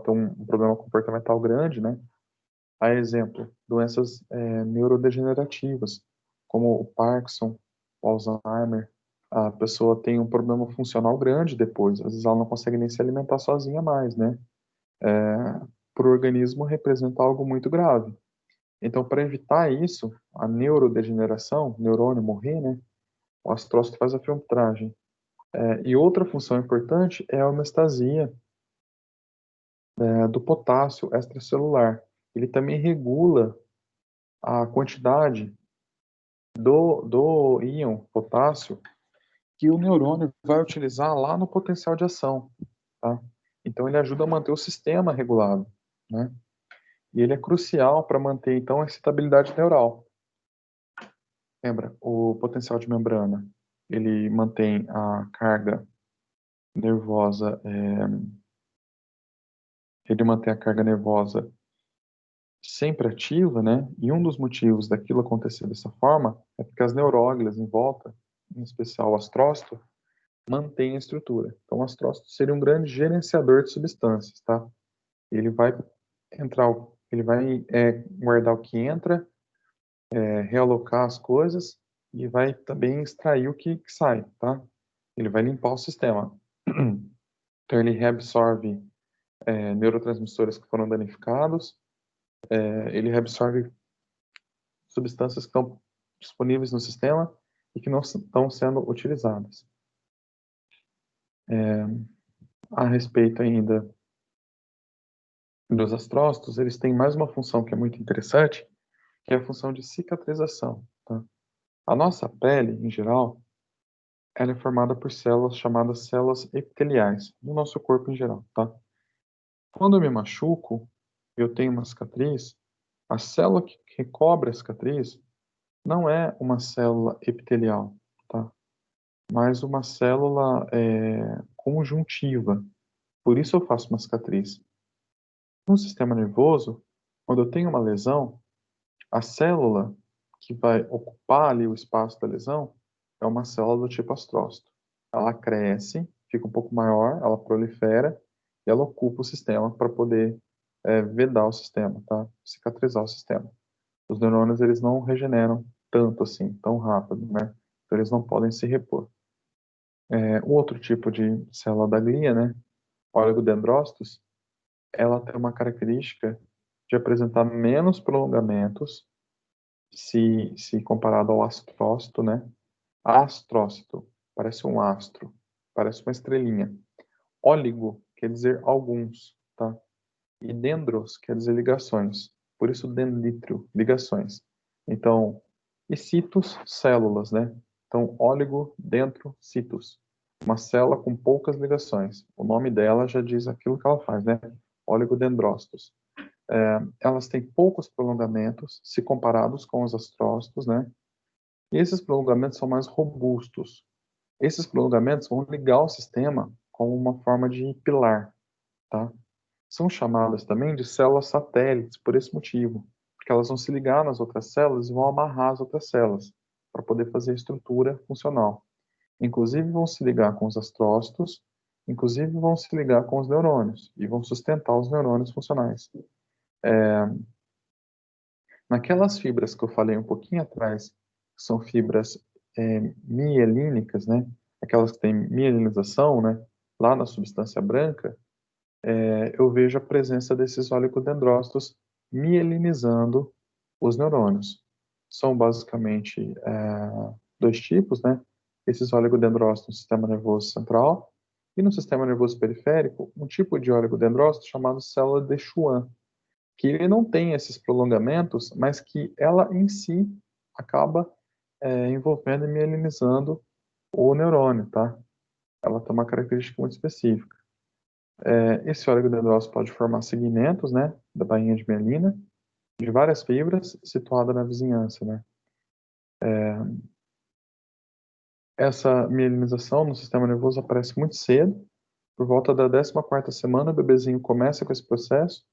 tem um problema comportamental grande, né? Há exemplo, doenças neurodegenerativas, como o Parkinson, o Alzheimer. A pessoa tem um problema funcional grande depois. Às vezes ela não consegue nem se alimentar sozinha mais, né? Para o organismo representa algo muito grave. Então, para evitar isso, a neurodegeneração, o neurônio morrer, né, o astrócito faz a filtragem. E outra função importante é a homeostasia do potássio extracelular. Ele também regula a quantidade do íon potássio que o neurônio vai utilizar lá no potencial de ação, tá? Então, ele ajuda a manter o sistema regulado, né? E ele é crucial para manter, então, a excitabilidade neural. Lembra, o potencial de membrana, ele mantém a carga nervosa, ele mantém a carga nervosa sempre ativa, né? E um dos motivos daquilo acontecer dessa forma é porque as neuróglias em volta, em especial o astrócito, mantém a estrutura. Então, o astrócito seria um grande gerenciador de substâncias, tá? Ele vai ele vai guardar o que entra, realocar as coisas e vai também extrair o que sai, tá? Ele vai limpar o sistema. Então, ele reabsorve neurotransmissores que foram danificados, ele reabsorve substâncias que estão disponíveis no sistema e que não estão sendo utilizadas. A respeito ainda dos astrócitos, eles têm mais uma função que é muito interessante, que é a função de cicatrização, tá? A nossa pele, em geral, ela é formada por células chamadas células epiteliais, no nosso corpo em geral, tá? Quando eu me machuco, eu tenho uma cicatriz, a célula que recobre a cicatriz não é uma célula epitelial, tá? Mas uma célula conjuntiva. Por isso eu faço uma cicatriz. No sistema nervoso, quando eu tenho uma lesão, a célula que vai ocupar ali o espaço da lesão é uma célula do tipo astrócito. Ela cresce, fica um pouco maior, ela prolifera e ela ocupa o sistema para poder vedar o sistema, tá? Cicatrizar o sistema. Os neurônios, eles não regeneram tanto assim, tão rápido, né? Então eles não podem se repor. O outro tipo de célula da glia, né? Oligodendrócitos, ela tem uma característica de apresentar menos prolongamentos se comparado ao astrócito, né? Astrócito, parece um astro, parece uma estrelinha. Óligo quer dizer alguns, tá? E dendros quer dizer ligações. Por isso dendritrio, ligações. Então, e citos, células, né? Então, óligo, dentro, citos. Uma célula com poucas ligações. O nome dela já diz aquilo que ela faz, né? Oligodendrócitos. Elas têm poucos prolongamentos, se comparados com os astrócitos, né? E esses prolongamentos são mais robustos. Esses prolongamentos vão ligar o sistema como uma forma de pilar, tá? São chamadas também de células satélites por esse motivo, porque elas vão se ligar nas outras células e vão amarrar as outras células para poder fazer a estrutura funcional. Inclusive vão se ligar com os astrócitos, inclusive vão se ligar com os neurônios e vão sustentar os neurônios funcionais. Naquelas fibras que eu falei um pouquinho atrás, que são fibras mielínicas, né? Aquelas que têm mielinização, né? Lá na substância branca, eu vejo a presença desses oligodendrócitos mielinizando os neurônios. São basicamente dois tipos, né? Esses oligodendrócitos no sistema nervoso central e no sistema nervoso periférico, um tipo de oligodendrócito chamado célula de Schwann, que ele não tem esses prolongamentos, mas que ela em si acaba envolvendo e mielinizando o neurônio, tá? Ela tem uma característica muito específica. Esse oligodendrócito pode formar segmentos, né, da bainha de mielina, de várias fibras, situada na vizinhança, né? Essa mielinização no sistema nervoso aparece muito cedo, por volta da 14ª semana, o bebezinho começa com esse processo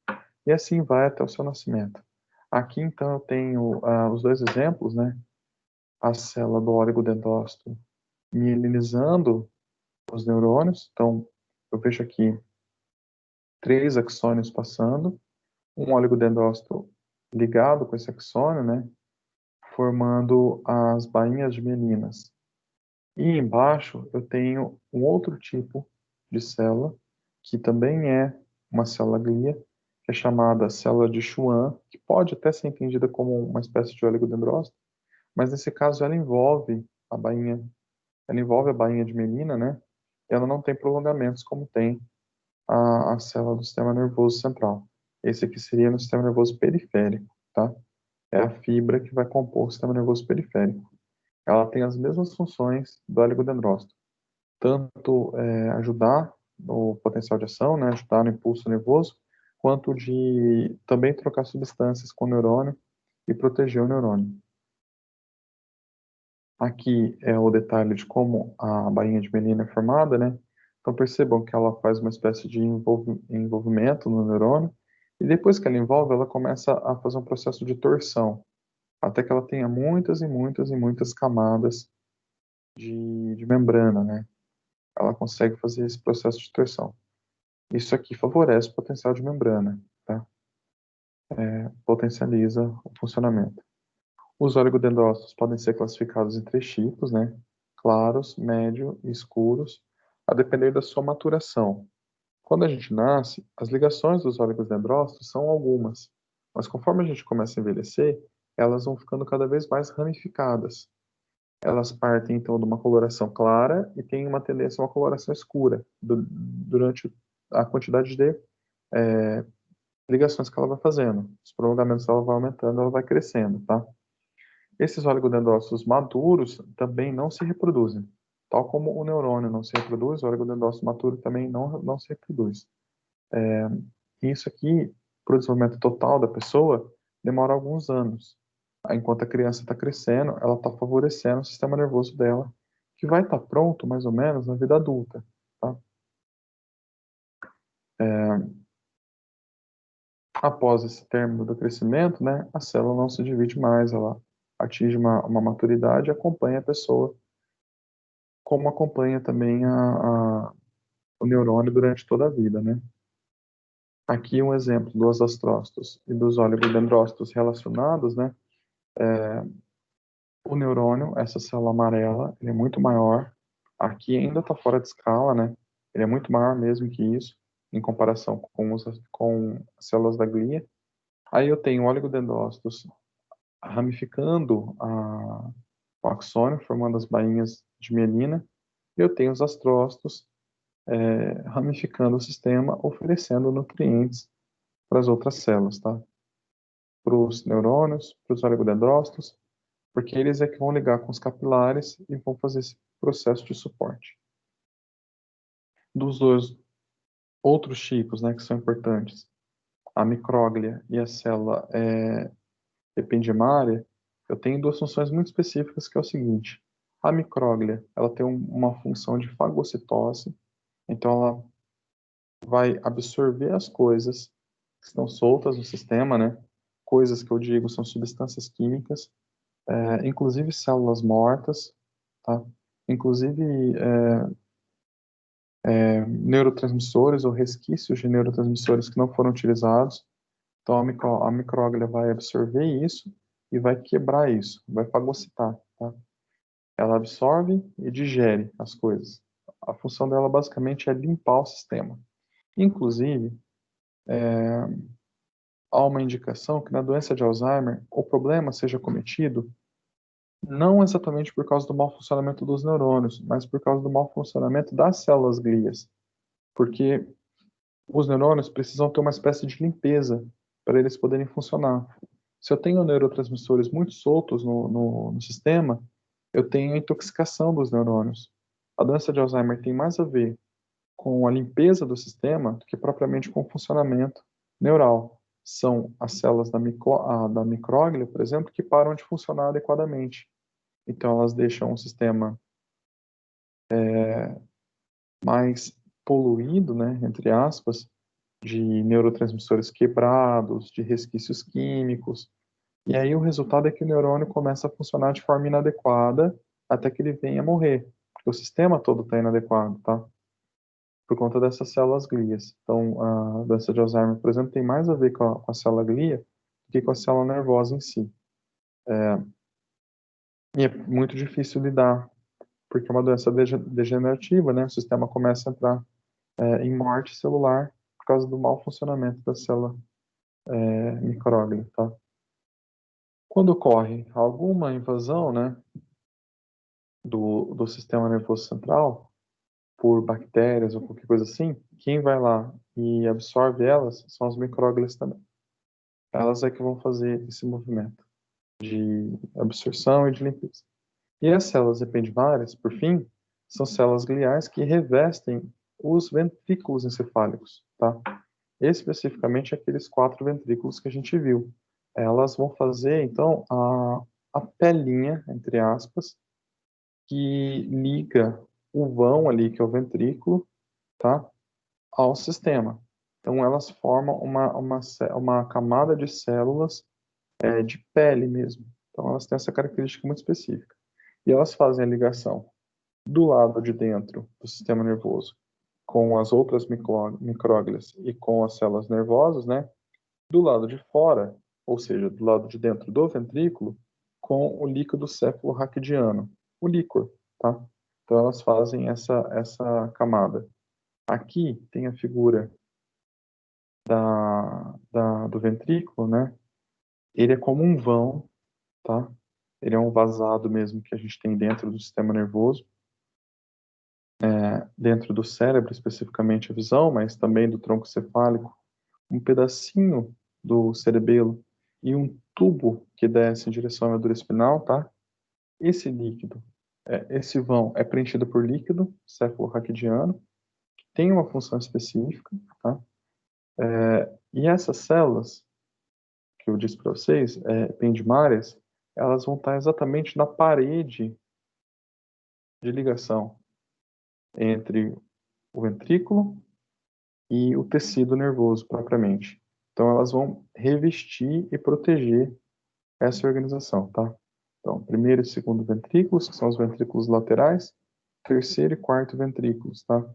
e assim vai até o seu nascimento. Aqui, então, eu tenho os dois exemplos, né? A célula do oligodendrócito mielinizando os neurônios. Então, eu vejo aqui 3 axônios passando, um oligodendrócito ligado com esse axônio, né? Formando as bainhas de mielinas. E embaixo eu tenho um outro tipo de célula, que também é uma célula glia, que é chamada célula de Schwann, que pode até ser entendida como uma espécie de oligodendrócito, mas nesse caso ela envolve a bainha de mielina, né? E ela não tem prolongamentos como tem a célula do sistema nervoso central. Esse aqui seria no sistema nervoso periférico, tá? É a fibra que vai compor o sistema nervoso periférico. Ela tem as mesmas funções do oligodendrócito, tanto ajudar no potencial de ação, né, ajudar no impulso nervoso, quanto de também trocar substâncias com o neurônio e proteger o neurônio. Aqui é o detalhe de como a bainha de mielina é formada, né? Então percebam que ela faz uma espécie de envolvimento no neurônio e depois que ela envolve, ela começa a fazer um processo de torção, até que ela tenha muitas e muitas e muitas camadas de membrana, né? Ela consegue fazer esse processo de torção. Isso aqui favorece o potencial de membrana, tá? Potencializa o funcionamento. Os oligodendrócitos podem ser classificados em 3 tipos, né? Claros, médio e escuros, a depender da sua maturação. Quando a gente nasce, as ligações dos oligodendrócitos são algumas, mas conforme a gente começa a envelhecer, elas vão ficando cada vez mais ramificadas. Elas partem então de uma coloração clara e têm uma tendência a uma coloração escura durante a quantidade de ligações que ela vai fazendo. Os prolongamentos dela vão aumentando, ela vai crescendo, tá? Esses oligodendrócitos maduros também não se reproduzem. Tal como o neurônio não se reproduz, o oligodendrócito maturo também não se reproduz. Isso aqui, para o desenvolvimento total da pessoa, demora alguns anos. Enquanto a criança está crescendo, ela está favorecendo o sistema nervoso dela, que vai estar pronto, mais ou menos, na vida adulta. Tá? Após esse término do crescimento, né, a célula não se divide mais, ela atinge uma maturidade e acompanha a pessoa, como acompanha também o neurônio durante toda a vida, né? Aqui um exemplo dos astrócitos e dos oligodendrócitos relacionados, né? O neurônio, essa célula amarela, ele é muito maior. Aqui ainda está fora de escala, né? Ele é muito maior mesmo que isso, em comparação com as células da glia. Aí eu tenho oligodendrócitos ramificando o axônio, formando as bainhas de mielina. E eu tenho os astrócitos ramificando o sistema, oferecendo nutrientes para as outras células, tá? Para os neurônios, para os oligodendrócitos, porque eles é que vão ligar com os capilares e vão fazer esse processo de suporte. dos dois outros tipos, né, que são importantes, a micróglia e a célula ependimária, eu tenho duas funções muito específicas, que é o seguinte: a micróglia, ela tem uma função de fagocitose, então ela vai absorver as coisas que estão soltas no sistema, né? Coisas que eu digo são substâncias químicas, inclusive células mortas, tá? Inclusive neurotransmissores ou resquícios de neurotransmissores que não foram utilizados. Então a micróglia vai absorver isso e vai quebrar isso, vai fagocitar, tá? Ela absorve e digere as coisas. A função dela basicamente é limpar o sistema. Inclusive, há uma indicação que na doença de Alzheimer o problema seja cometido não exatamente por causa do mau funcionamento dos neurônios, mas por causa do mau funcionamento das células glias. Porque os neurônios precisam ter uma espécie de limpeza para eles poderem funcionar. Se eu tenho neurotransmissores muito soltos no sistema, eu tenho a intoxicação dos neurônios. A doença de Alzheimer tem mais a ver com a limpeza do sistema do que propriamente com o funcionamento neural. São as células da micróglia, por exemplo, que param de funcionar adequadamente. Então, elas deixam o sistema mais poluído, né, entre aspas, de neurotransmissores quebrados, de resquícios químicos. E aí o resultado é que o neurônio começa a funcionar de forma inadequada até que ele venha a morrer, porque o sistema todo está inadequado, tá? Por conta dessas células glias. Então, a doença de Alzheimer, por exemplo, tem mais a ver com a célula glia do que com a célula nervosa em si. E é muito difícil lidar, porque é uma doença degenerativa, né? O sistema começa a entrar em morte celular por causa do mau funcionamento da célula micróglia, tá? Quando ocorre alguma invasão, né, do sistema nervoso central, por bactérias ou qualquer coisa assim, quem vai lá e absorve elas são as micróglias também. Elas é que vão fazer esse movimento de absorção e de limpeza. E as células ependimárias, por fim, são células gliais que revestem os ventrículos encefálicos, tá? Especificamente aqueles 4 ventrículos que a gente viu. Elas vão fazer, então, a pelinha, entre aspas, que liga o vão ali, que é o ventrículo, tá? Ao sistema. Então, elas formam uma camada de células de pele mesmo. Então, elas têm essa característica muito específica. E elas fazem a ligação do lado de dentro do sistema nervoso com as outras micróglias e com as células nervosas, né? Do lado de fora, ou seja, do lado de dentro do ventrículo, com o líquido céfalo-raquidiano, o líquor, tá? Então, elas fazem essa camada. Aqui tem a figura do ventrículo, né? Ele é como um vão, tá? Ele é um vazado mesmo que a gente tem dentro do sistema nervoso, dentro do cérebro, especificamente a visão, mas também do tronco cefálico, um pedacinho do cerebelo e um tubo que desce em direção à medula espinal, tá? Esse líquido, esse vão é preenchido por líquido cefalorraquidiano, que tem uma função específica, tá? E essas células que eu disse para vocês, ependimárias, elas vão estar exatamente na parede de ligação entre o ventrículo e o tecido nervoso propriamente. Então elas vão revestir e proteger essa organização, tá? Então, primeiro e segundo ventrículos, que são os ventrículos laterais, terceiro e quarto ventrículos, tá?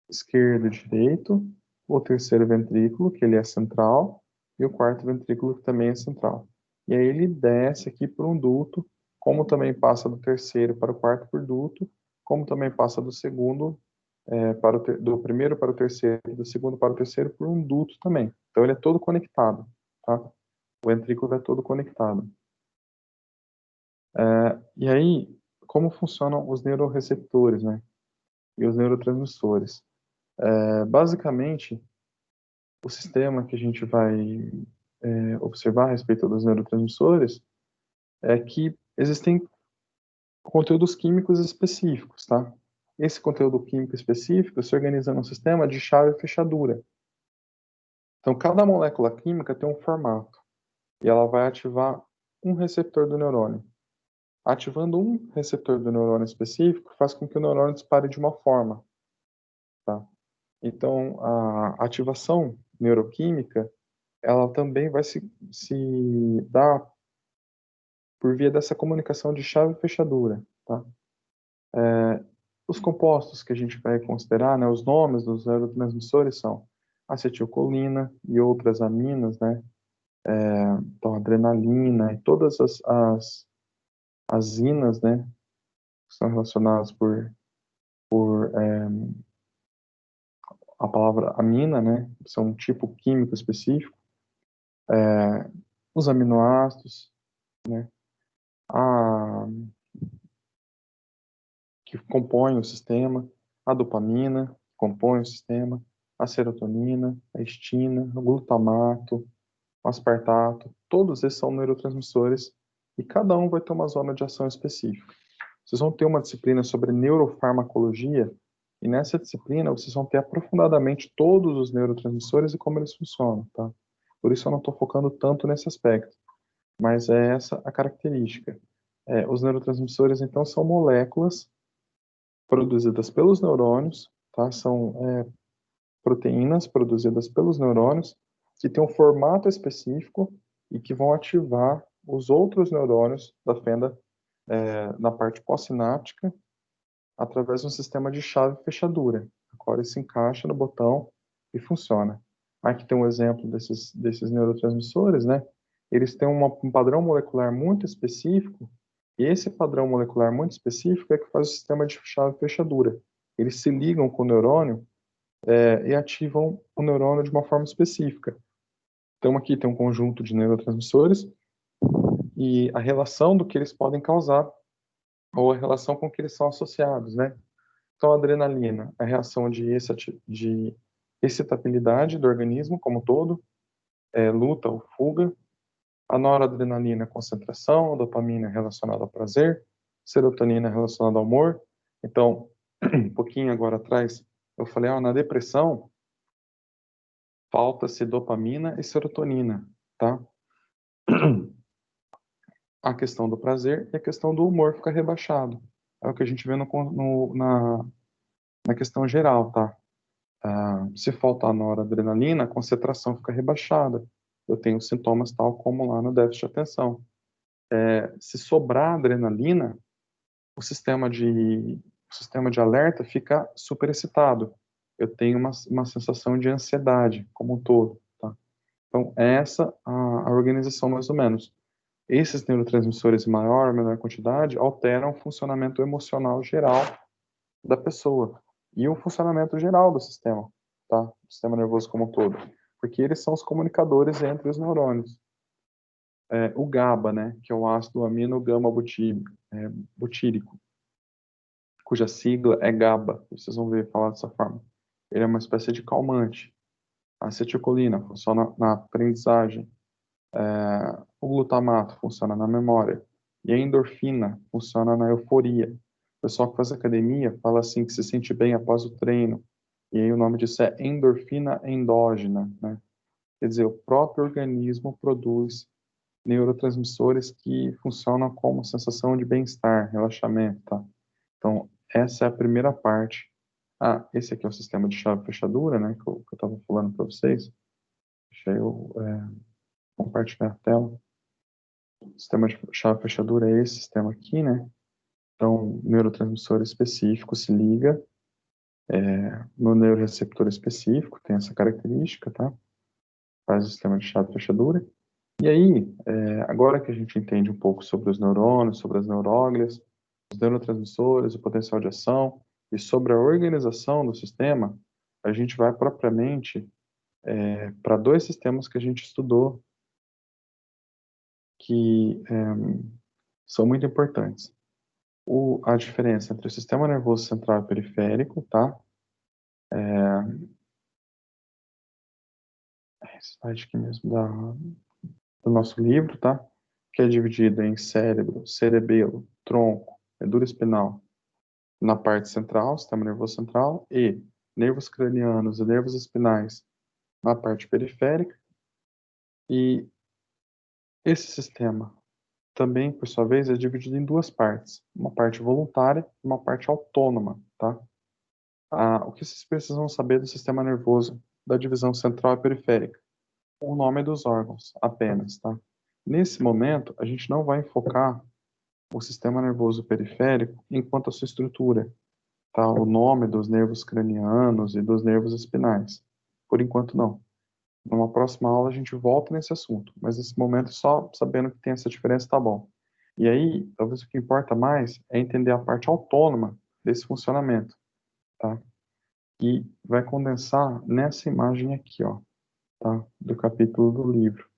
Esquerdo e direito, o terceiro ventrículo, que ele é central, e o quarto ventrículo, que também é central. E aí ele desce aqui por um duto, como também passa do terceiro para o quarto por duto, como também passa do segundo do primeiro para o terceiro, do segundo para o terceiro por um duto também. Então ele é todo conectado, tá? O ventrículo é todo conectado. E aí, como funcionam os neuroreceptores, né? E os neurotransmissores? Basicamente, o sistema que a gente vai observar a respeito dos neurotransmissores é que existem conteúdos químicos específicos, tá? esse conteúdo químico específico se organiza num sistema de chave e fechadura. Então, cada molécula química tem um formato e ela vai ativar um receptor do neurônio. Ativando um receptor do neurônio específico faz com que o neurônio dispare de uma forma, tá? Então, a ativação neuroquímica, ela também vai se dar por via dessa comunicação de chave e fechadura, tá? Os compostos que a gente vai considerar, né, os nomes dos neurotransmissores são acetilcolina e outras aminas, né? Então, adrenalina e todas as inas, né, que são relacionadas por a palavra amina, né, são um tipo químico específico, os aminoácidos, né, a, que compõem o sistema, a dopamina, que compõe o sistema, a serotonina, a estina, o glutamato, o aspartato, todos esses são neurotransmissores e cada um vai ter uma zona de ação específica. Vocês vão ter uma disciplina sobre neurofarmacologia e nessa disciplina vocês vão ter aprofundadamente todos os neurotransmissores e como eles funcionam, tá? Por isso eu não estou focando tanto nesse aspecto, mas é essa a característica. Os neurotransmissores, então, são moléculas produzidas pelos neurônios, tá? São proteínas produzidas pelos neurônios que têm um formato específico e que vão ativar os outros neurônios da fenda na parte pós-sináptica através de um sistema de chave e fechadura. Agora ele se encaixa no botão e funciona. Aqui tem um exemplo desses neurotransmissores, né? Eles têm um padrão molecular muito específico e esse padrão molecular muito específico é que faz o sistema de chave e fechadura. Eles se ligam com o neurônio e ativam o neurônio de uma forma específica. Então aqui tem um conjunto de neurotransmissores e a relação do que eles podem causar ou a relação com que eles são associados, né? Então a adrenalina, a reação de excitabilidade do organismo como um todo, luta ou fuga. A noradrenalina, concentração, a dopamina relacionada ao prazer, serotonina relacionada ao humor. Então, um pouquinho agora atrás, eu falei, na depressão, falta-se dopamina e serotonina, tá? A questão do prazer e a questão do humor fica rebaixado. É o que a gente vê na questão geral, tá? Se faltar a noradrenalina, a concentração fica rebaixada. Eu tenho sintomas tal como lá no déficit de atenção. Se sobrar adrenalina, o sistema de alerta fica superexcitado. Eu tenho uma sensação de ansiedade como um todo, tá? Então, essa a organização mais ou menos. Esses neurotransmissores em maior ou menor quantidade alteram o funcionamento emocional geral da pessoa e o funcionamento geral do sistema, tá? O sistema nervoso como um todo, porque eles são os comunicadores entre os neurônios. O GABA, né, que é o ácido amino gama butírico, cuja sigla é GABA, vocês vão ver falar dessa forma. Ele é uma espécie de calmante. A acetilcolina funciona na aprendizagem. O glutamato funciona na memória. E a endorfina funciona na euforia. O pessoal que faz academia fala assim que se sente bem após o treino. E aí o nome disso é endorfina endógena, né? Quer dizer, o próprio organismo produz neurotransmissores que funcionam como sensação de bem-estar, relaxamento, tá? Então, essa é a primeira parte. Esse aqui é o sistema de chave e fechadura, né, que eu estava falando para vocês. Deixa eu compartilhar a tela. O sistema de chave e fechadura é esse sistema aqui, né? Então, o neurotransmissor específico se liga no neuroreceptor específico, tem essa característica, tá? Faz o sistema de chave e fechadura. E aí, agora que a gente entende um pouco sobre os neurônios, sobre as neuróglias, os neurotransmissores, o potencial de ação e sobre a organização do sistema, a gente vai propriamente para dois sistemas que a gente estudou que são muito importantes. A diferença entre o sistema nervoso central e periférico, tá? Esse slide aqui mesmo do nosso livro, tá? Que é dividido em cérebro, cerebelo, tronco, medula espinal na parte central, sistema nervoso central, e nervos cranianos e nervos espinais na parte periférica. E esse sistema também, por sua vez, é dividido em duas partes, uma parte voluntária e uma parte autônoma, tá? O que vocês precisam saber do sistema nervoso da divisão central e periférica? O nome dos órgãos, apenas, tá? Nesse momento, a gente não vai enfocar o sistema nervoso periférico enquanto a sua estrutura, tá? O nome dos nervos cranianos e dos nervos espinais. Por enquanto, não. Numa próxima aula, a gente volta nesse assunto, mas nesse momento, só sabendo que tem essa diferença, tá bom. E aí, talvez o que importa mais é entender a parte autônoma desse funcionamento, tá? E vai condensar nessa imagem aqui, ó, tá? Do capítulo do livro.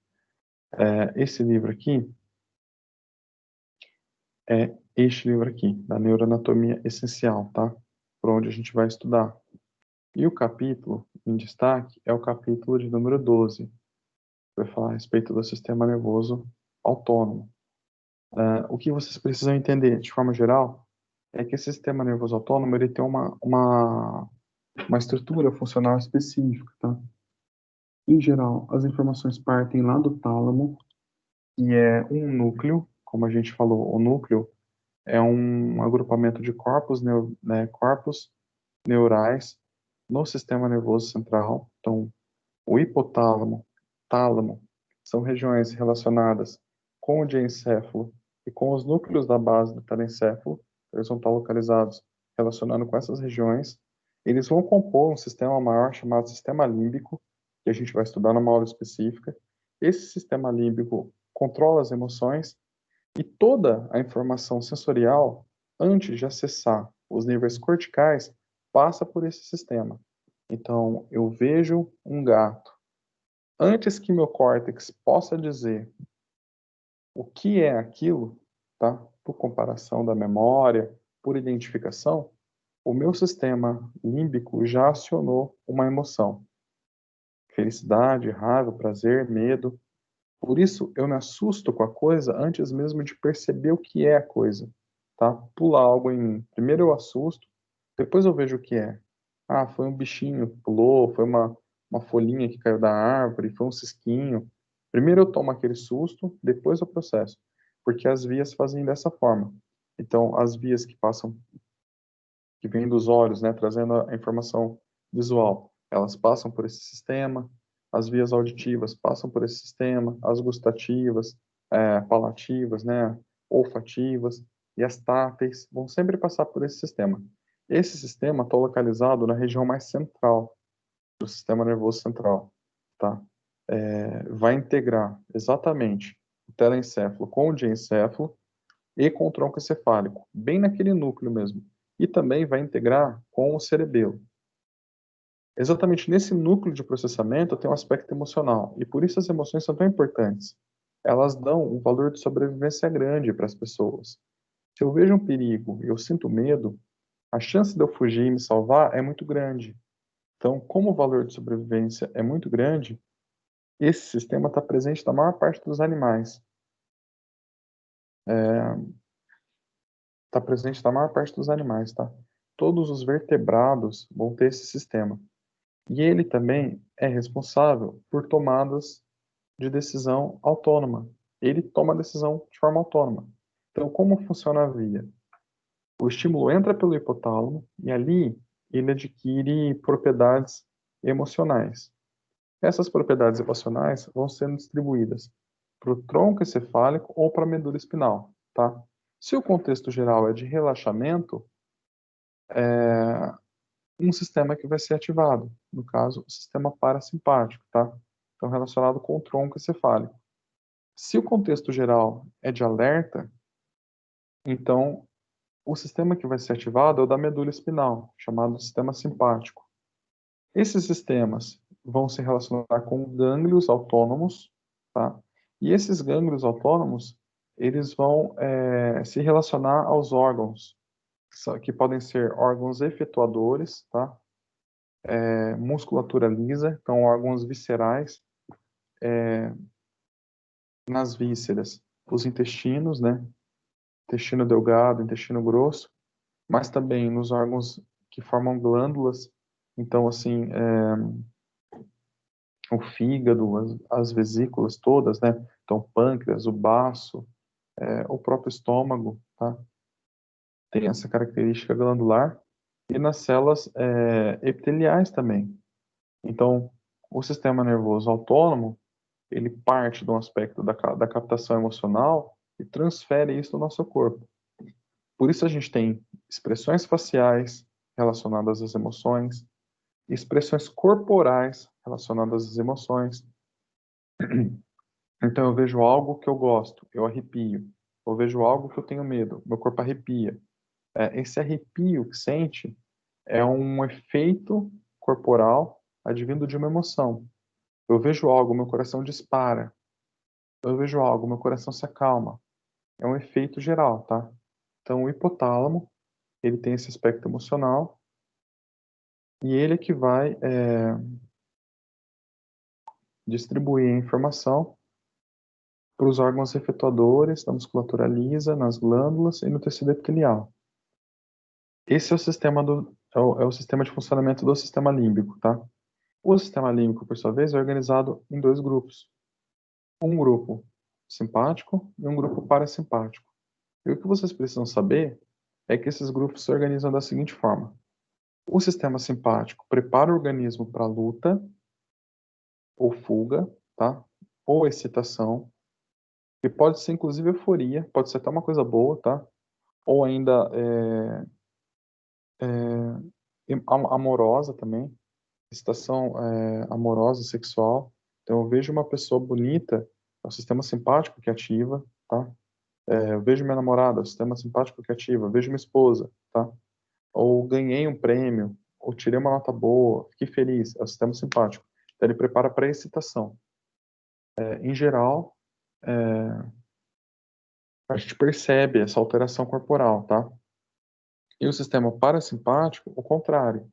Esse livro aqui é este livro aqui, da Neuroanatomia Essencial, tá? Por onde a gente vai estudar. E o capítulo em destaque é o capítulo de número 12, que vai falar a respeito do sistema nervoso autônomo. O que vocês precisam entender, de forma geral, é que esse sistema nervoso autônomo ele tem uma estrutura funcional específica, tá? Em geral, as informações partem lá do tálamo, que é um núcleo, como a gente falou, o núcleo é um agrupamento de corpos neurais no sistema nervoso central. Então, o hipotálamo, tálamo, são regiões relacionadas com o diencéfalo e com os núcleos da base do telencéfalo. Eles vão estar localizados relacionando com essas regiões. Eles vão compor um sistema maior chamado sistema límbico, que a gente vai estudar numa aula específica. Esse sistema límbico controla as emoções e toda a informação sensorial, antes de acessar os níveis corticais, passa por esse sistema. Então, eu vejo um gato. Antes que meu córtex possa dizer o que é aquilo, tá? Por comparação da memória, por identificação, o meu sistema límbico já acionou uma emoção. Felicidade, raiva, prazer, medo. Por isso, eu me assusto com a coisa antes mesmo de perceber o que é a coisa, tá? Pula algo em mim. Primeiro eu assusto, depois eu vejo o que é. Ah, foi um bichinho que pulou, foi uma folhinha que caiu da árvore, foi um cisquinho. Primeiro eu tomo aquele susto, depois eu processo. Porque as vias fazem dessa forma. Então, as vias que passam, que vêm dos olhos, né, trazendo a informação visual, elas passam por esse sistema. As vias auditivas passam por esse sistema. As gustativas, palativas, né, olfativas e as táteis vão sempre passar por esse sistema. Esse sistema está localizado na região mais central do sistema nervoso central, tá? Vai integrar exatamente o telencéfalo com o diencéfalo e com o tronco encefálico, bem naquele núcleo mesmo. E também vai integrar com o cerebelo. Exatamente nesse núcleo de processamento tem um aspecto emocional, e por isso as emoções são tão importantes. Elas dão um valor de sobrevivência grande para as pessoas. Se eu vejo um perigo e eu sinto medo, a chance de eu fugir e me salvar é muito grande. Então, como o valor de sobrevivência é muito grande, esse sistema está presente na maior parte dos animais. Está presente na maior parte dos animais, tá? Todos os vertebrados vão ter esse sistema. E ele também é responsável por tomadas de decisão autônoma. Ele toma a decisão de forma autônoma. Então, como funciona a via? O estímulo entra pelo hipotálamo e ali ele adquire propriedades emocionais. Essas propriedades emocionais vão sendo distribuídas para o tronco encefálico ou para a medula espinal, tá? Se o contexto geral é de relaxamento, é um sistema que vai ser ativado, no caso, o sistema parasimpático, tá? Então, relacionado com o tronco encefálico. Se o contexto geral é de alerta, então o sistema que vai ser ativado é o da medula espinal, chamado sistema simpático. Esses sistemas vão se relacionar com gânglios autônomos, tá? E esses gânglios autônomos, eles vão se relacionar aos órgãos, que podem ser órgãos efetuadores, tá? Musculatura lisa, então órgãos viscerais, nas vísceras, os intestinos, né? Intestino delgado, intestino grosso, mas também nos órgãos que formam glândulas. Então, assim, o fígado, as vesículas todas, né? Então, o pâncreas, o baço, o próprio estômago, tá? Tem essa característica glandular. E nas células epiteliais também. Então, o sistema nervoso autônomo, ele parte de um aspecto da captação emocional e transfere isso no nosso corpo. Por isso a gente tem expressões faciais relacionadas às emoções, expressões corporais relacionadas às emoções. Então eu vejo algo que eu gosto, eu arrepio. Eu vejo algo que eu tenho medo, meu corpo arrepia. Esse arrepio que sente é um efeito corporal advindo de uma emoção. Eu vejo algo, meu coração dispara. Eu vejo algo, meu coração se acalma. É um efeito geral, tá? Então o hipotálamo, ele tem esse aspecto emocional e ele é que vai distribuir a informação para os órgãos efetuadores, na musculatura lisa, nas glândulas e no tecido epitelial. Esse é o sistema é o sistema de funcionamento do sistema límbico, tá? O sistema límbico, por sua vez, é organizado em dois grupos. Um grupo simpático e um grupo parasimpático. E o que vocês precisam saber é que esses grupos se organizam da seguinte forma. O sistema simpático prepara o organismo para luta ou fuga, tá? Ou excitação, e pode ser inclusive euforia, pode ser até uma coisa boa, tá? Ou ainda amorosa também, excitação amorosa, sexual. Então eu vejo uma pessoa bonita, é o sistema simpático que ativa, tá? Eu vejo minha namorada, é o sistema simpático que ativa. Eu vejo minha esposa, tá? Ou ganhei um prêmio, ou tirei uma nota boa, fiquei feliz, é o sistema simpático. Então ele prepara para a excitação. Em geral, a gente percebe essa alteração corporal, tá? E o sistema parasimpático, o contrário,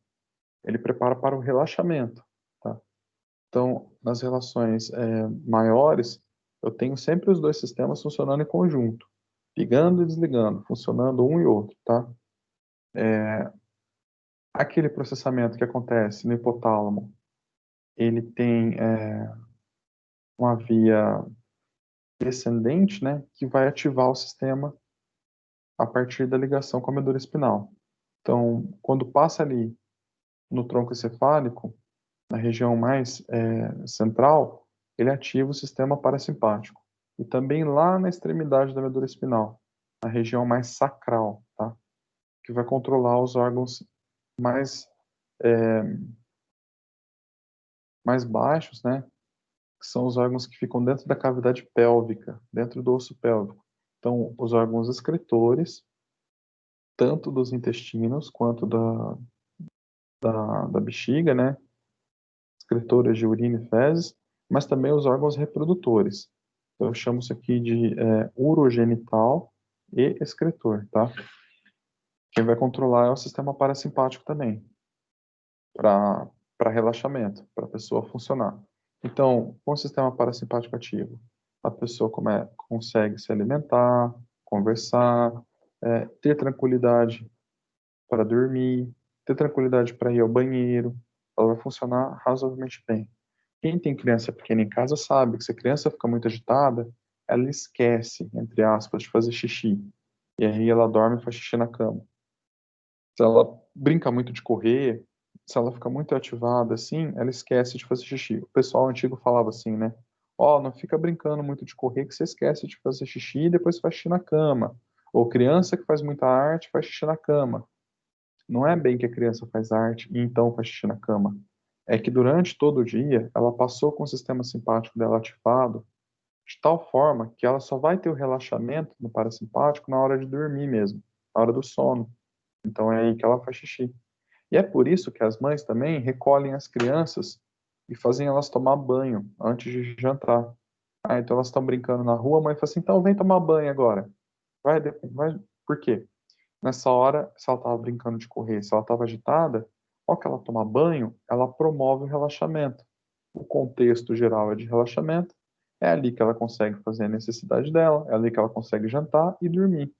ele prepara para o relaxamento, tá? Então, nas relações maiores, eu tenho sempre os dois sistemas funcionando em conjunto, ligando e desligando, funcionando um e outro, tá? Aquele processamento que acontece no hipotálamo, ele tem uma via descendente, né, que vai ativar o sistema a partir da ligação com a medula espinal. Então, quando passa ali no tronco encefálico, na região mais central, ele ativa o sistema parasimpático. E também lá na extremidade da medula espinal, na região mais sacral, tá? Que vai controlar os órgãos mais, mais baixos, né? Que são os órgãos que ficam dentro da cavidade pélvica, dentro do osso pélvico. Então, os órgãos excretores, tanto dos intestinos quanto da bexiga, né? Excretores de urina e fezes, mas também os órgãos reprodutores. Então, eu chamo isso aqui de urogenital e excretor, tá? Quem vai controlar é o sistema parasimpático também, para relaxamento, para a pessoa funcionar. Então, com o sistema parasimpático ativo, a pessoa consegue se alimentar, conversar, ter tranquilidade para dormir, ter tranquilidade para ir ao banheiro, ela vai funcionar razoavelmente bem. Quem tem criança pequena em casa sabe que se a criança fica muito agitada, ela esquece, entre aspas, de fazer xixi. E aí ela dorme e faz xixi na cama. Se ela brinca muito de correr, se ela fica muito ativada assim, ela esquece de fazer xixi. O pessoal antigo falava assim, né? Ó, não fica brincando muito de correr que você esquece de fazer xixi e depois faz xixi na cama. Ou criança que faz muita arte faz xixi na cama. Não é bem que a criança faz arte e então faz xixi na cama. É que durante todo o dia ela passou com o sistema simpático dela ativado de tal forma que ela só vai ter o relaxamento no parasimpático na hora de dormir mesmo, na hora do sono. Então é aí que ela faz xixi. E é por isso que as mães também recolhem as crianças e fazem elas tomar banho antes de jantar. Então elas estão brincando na rua, a mãe fala assim, então vem tomar banho agora. Vai. Por quê? Nessa hora, se ela estava brincando de correr, se ela estava agitada, ao que ela tomar banho, ela promove o relaxamento. O contexto geral é de relaxamento, é ali que ela consegue fazer a necessidade dela, é ali que ela consegue jantar e dormir.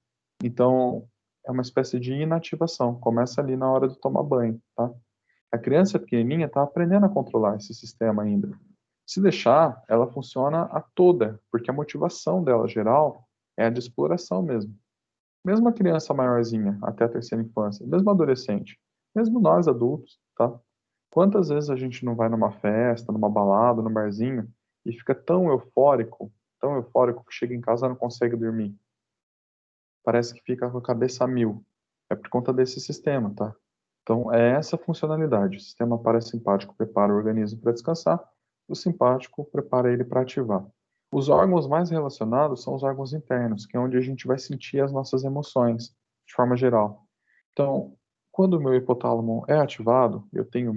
Então, é uma espécie de inativação, começa ali na hora de tomar banho, tá? A criança pequenininha está aprendendo a controlar esse sistema ainda. Se deixar, ela funciona a toda, porque a motivação dela geral é a de exploração mesmo. Mesmo a criança maiorzinha, até a terceira infância, mesmo adolescente, mesmo nós adultos, tá? Quantas vezes a gente não vai numa festa, numa balada, num barzinho e fica tão eufórico que chega em casa e não consegue dormir? Parece que fica com a cabeça a mil. É por conta desse sistema, tá? Então, é essa a funcionalidade. O sistema parasimpático prepara o organismo para descansar, o simpático prepara ele para ativar. Os órgãos mais relacionados são os órgãos internos, que é onde a gente vai sentir as nossas emoções, de forma geral. Então, quando o meu hipotálamo é ativado, eu tenho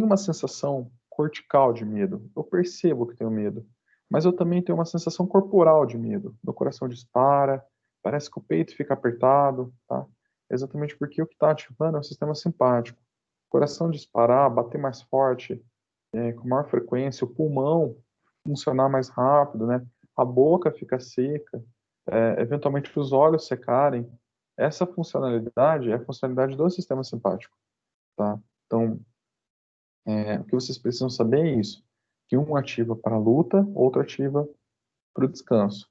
uma sensação cortical de medo. Eu percebo que tenho medo, mas eu também tenho uma sensação corporal de medo. Meu coração dispara, parece que o peito fica apertado, tá? Exatamente porque o que está ativando é o sistema simpático. O coração disparar, bater mais forte, com maior frequência, o pulmão funcionar mais rápido, né? A boca fica seca, eventualmente os olhos secarem. Essa funcionalidade é a funcionalidade do sistema simpático, tá? Então, o que vocês precisam saber é isso, que um ativa para a luta, outro ativa para o descanso.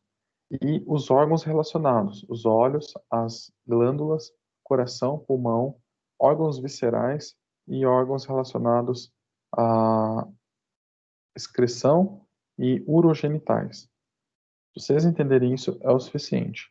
E os órgãos relacionados, os olhos, as glândulas, coração, pulmão, órgãos viscerais e órgãos relacionados à excreção e urogenitais. Se vocês entenderem isso, é o suficiente.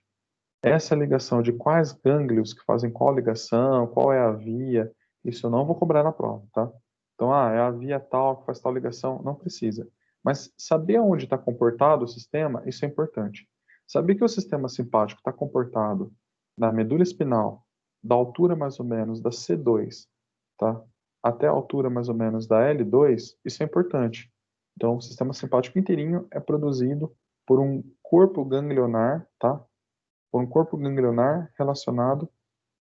Essa ligação de quais gânglios que fazem qual ligação, qual é a via, isso eu não vou cobrar na prova, tá? Então, é a via tal que faz tal ligação, não precisa. Mas saber onde está comportado o sistema, isso é importante. Saber que o sistema simpático está comportado na medula espinal, da altura mais ou menos da C2, tá? Até a altura mais ou menos da L2, isso é importante. Então, o sistema simpático inteirinho é produzido por um corpo ganglionar, tá? Por um corpo ganglionar relacionado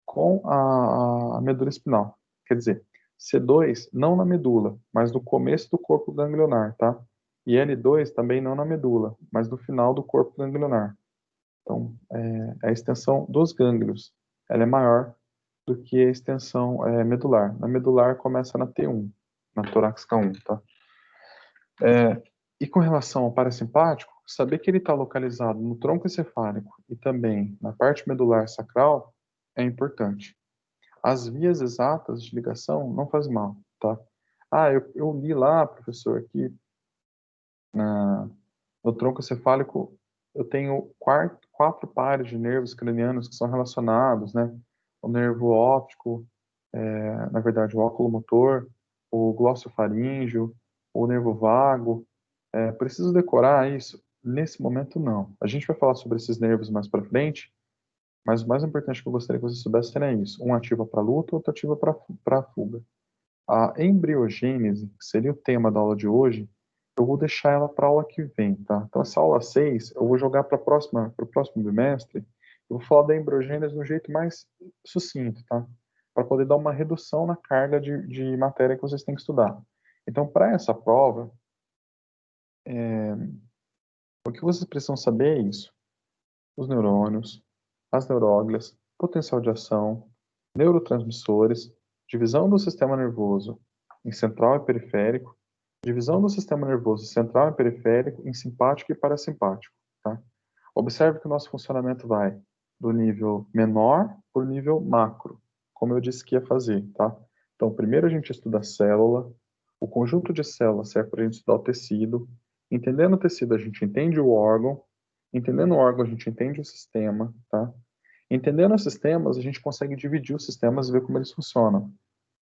com a medula espinal. Quer dizer, C2 não na medula, mas no começo do corpo ganglionar, tá? E L2 também não na medula, mas no final do corpo ganglionar. Então, é a extensão dos gânglios. Ela é maior do que a extensão medular. Na medular começa na T1, na torácica 1, tá? E com relação ao parasimpático, saber que ele está localizado no tronco encefálico e também na parte medular sacral é importante. As vias exatas de ligação não faz mal, tá? Eu li lá, professor, que no tronco encefálico eu tenho quatro pares de nervos cranianos que são relacionados, né? O nervo óptico, na verdade, o oculomotor, o glossofaríngeo, o nervo vago. Preciso decorar isso? Nesse momento, não. A gente vai falar sobre esses nervos mais para frente, mas o mais importante que eu gostaria que você soubesse era isso. Um ativa para luta, outro ativa para fuga. A embriogênese, que seria o tema da aula de hoje, eu vou deixar ela para a aula que vem, tá? Então, essa aula 6, eu vou jogar para o próximo bimestre. Eu vou falar da embriogênese de um jeito mais sucinto, tá? Para poder dar uma redução na carga de matéria que vocês têm que estudar. Então, para essa prova, o que vocês precisam saber é isso: os neurônios, as neuróglias, potencial de ação, neurotransmissores, divisão do sistema nervoso em central e periférico, divisão do sistema nervoso central e periférico em simpático e parasimpático, tá? Observe que o nosso funcionamento vai do nível menor para o nível macro, como eu disse que ia fazer, tá? Então, primeiro a gente estuda a célula, o conjunto de células serve para a gente estudar o tecido. Entendendo o tecido, a gente entende o órgão. Entendendo o órgão, a gente entende o sistema, tá? Entendendo os sistemas, a gente consegue dividir os sistemas e ver como eles funcionam,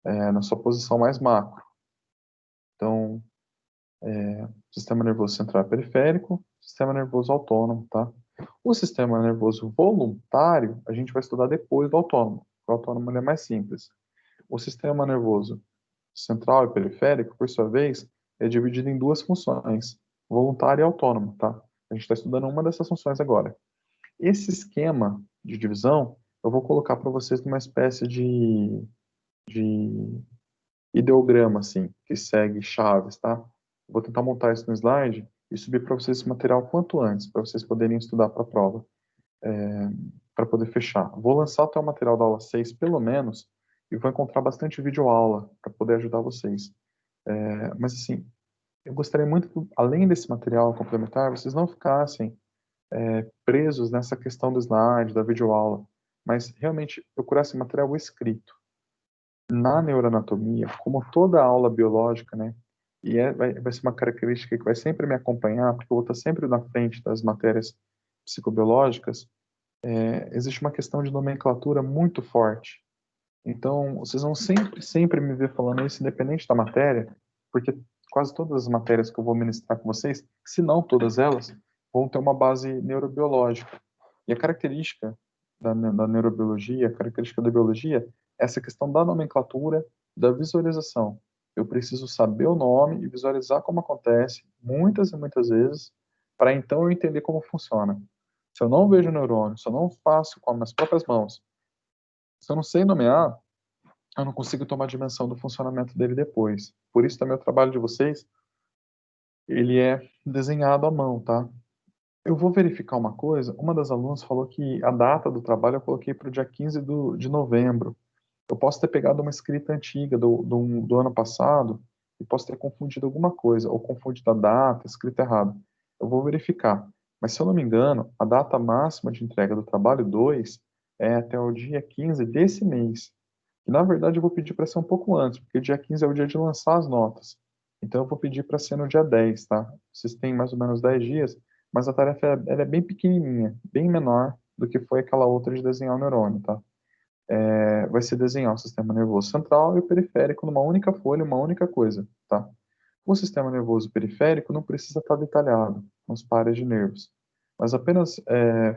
na sua posição mais macro. Então, sistema nervoso central e periférico, sistema nervoso autônomo, tá? O sistema nervoso voluntário, a gente vai estudar depois do autônomo. O autônomo ele é mais simples. O sistema nervoso central e periférico, por sua vez, é dividido em duas funções, voluntária e autônoma, tá? A gente está estudando uma dessas funções agora. Esse esquema de divisão, eu vou colocar para vocês numa espécie de ideograma, assim, que segue chaves, tá? Vou tentar montar isso no slide e subir para vocês esse material quanto antes, para vocês poderem estudar para a prova. para poder fechar. Vou lançar até o material da aula 6, pelo menos, e vou encontrar bastante videoaula para poder ajudar vocês. Mas, assim, eu gostaria muito que, além desse material complementar, vocês não ficassem presos nessa questão do slide, da videoaula, mas realmente procurassem material escrito. Na neuroanatomia, como toda aula biológica, né, e vai ser uma característica que vai sempre me acompanhar, porque eu vou estar sempre na frente das matérias psicobiológicas, existe uma questão de nomenclatura muito forte. Então, vocês vão sempre me ver falando isso, independente da matéria, porque quase todas as matérias que eu vou ministrar com vocês, se não todas elas, vão ter uma base neurobiológica. E a característica da neurobiologia, a característica da biologia, é essa questão da nomenclatura, da visualização. Eu preciso saber o nome e visualizar como acontece, muitas e muitas vezes, para então eu entender como funciona. Se eu não vejo o neurônio, se eu não faço com as minhas próprias mãos, se eu não sei nomear, eu não consigo tomar dimensão do funcionamento dele depois. Por isso também o trabalho de vocês, ele é desenhado à mão, tá? Eu vou verificar uma coisa. Uma das alunas falou que a data do trabalho eu coloquei para o dia 15 de novembro. Eu posso ter pegado uma escrita antiga do ano passado e posso ter confundido alguma coisa, ou confundido a data, escrita errado. Eu vou verificar. Mas se eu não me engano, a data máxima de entrega do trabalho 2 é até o dia 15 desse mês. E, na verdade, eu vou pedir para ser um pouco antes, porque o dia 15 é o dia de lançar as notas. Então, eu vou pedir para ser no dia 10, tá? Vocês têm mais ou menos 10 dias, mas a tarefa ela é bem pequenininha, bem menor do que foi aquela outra de desenhar o neurônio, tá? Vai ser desenhar o sistema nervoso central e o periférico numa única folha, uma única coisa, tá? O sistema nervoso periférico não precisa estar detalhado nos pares de nervos, mas apenas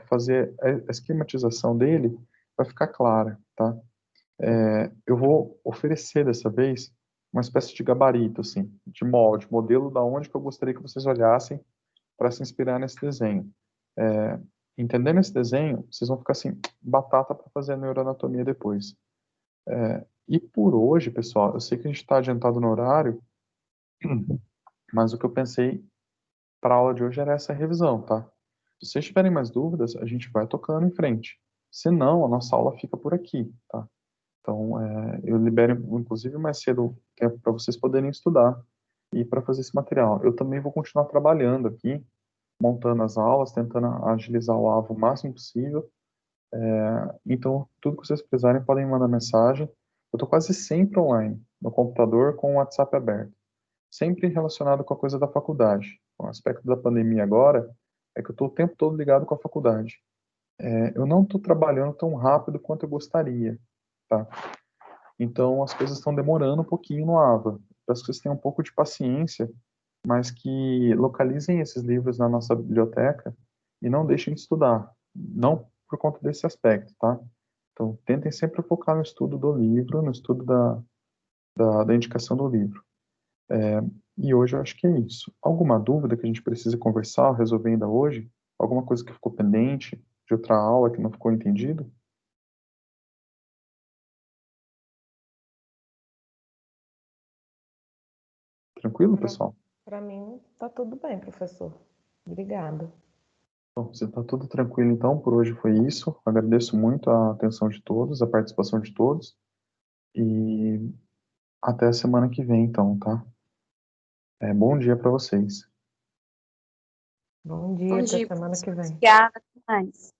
fazer a esquematização dele vai ficar clara, tá? Eu vou oferecer dessa vez uma espécie de gabarito, assim, de molde, modelo da onde que eu gostaria que vocês olhassem para se inspirar nesse desenho. É, Entendendo esse desenho, vocês vão ficar assim, batata para fazer a neuroanatomia depois. E por hoje, pessoal, eu sei que a gente está adiantado no horário, mas o que eu pensei para a aula de hoje era essa revisão, tá? Se vocês tiverem mais dúvidas, a gente vai tocando em frente. Se não, a nossa aula fica por aqui, tá? Então, eu libero, inclusive, mais cedo tempo para vocês poderem estudar e para fazer esse material. Eu também vou continuar trabalhando aqui, montando as aulas, tentando agilizar o AVA o máximo possível. Então, tudo que vocês precisarem podem mandar mensagem. Eu estou quase sempre online, no computador, com o WhatsApp aberto. Sempre relacionado com a coisa da faculdade. O aspecto da pandemia agora é que eu estou o tempo todo ligado com a faculdade. Eu não estou trabalhando tão rápido quanto eu gostaria, tá? Então, as coisas estão demorando um pouquinho no AVA. Peço que vocês tenham um pouco de paciência, mas que localizem esses livros na nossa biblioteca e não deixem de estudar. Não por conta desse aspecto, tá? Então, tentem sempre focar no estudo do livro, no estudo da indicação do livro. E hoje eu acho que é isso. Alguma dúvida que a gente precise conversar, resolver ainda hoje? Alguma coisa que ficou pendente de outra aula que não ficou entendido? Tranquilo, pessoal? Para mim, tá tudo bem, professor. Obrigada. Bom, você está tudo tranquilo então, por hoje foi isso. Agradeço muito a atenção de todos, a participação de todos e até a semana que vem então, tá? Bom dia para vocês. Bom dia, Bom até dia, semana que professor. vem. Obrigada. Até mais.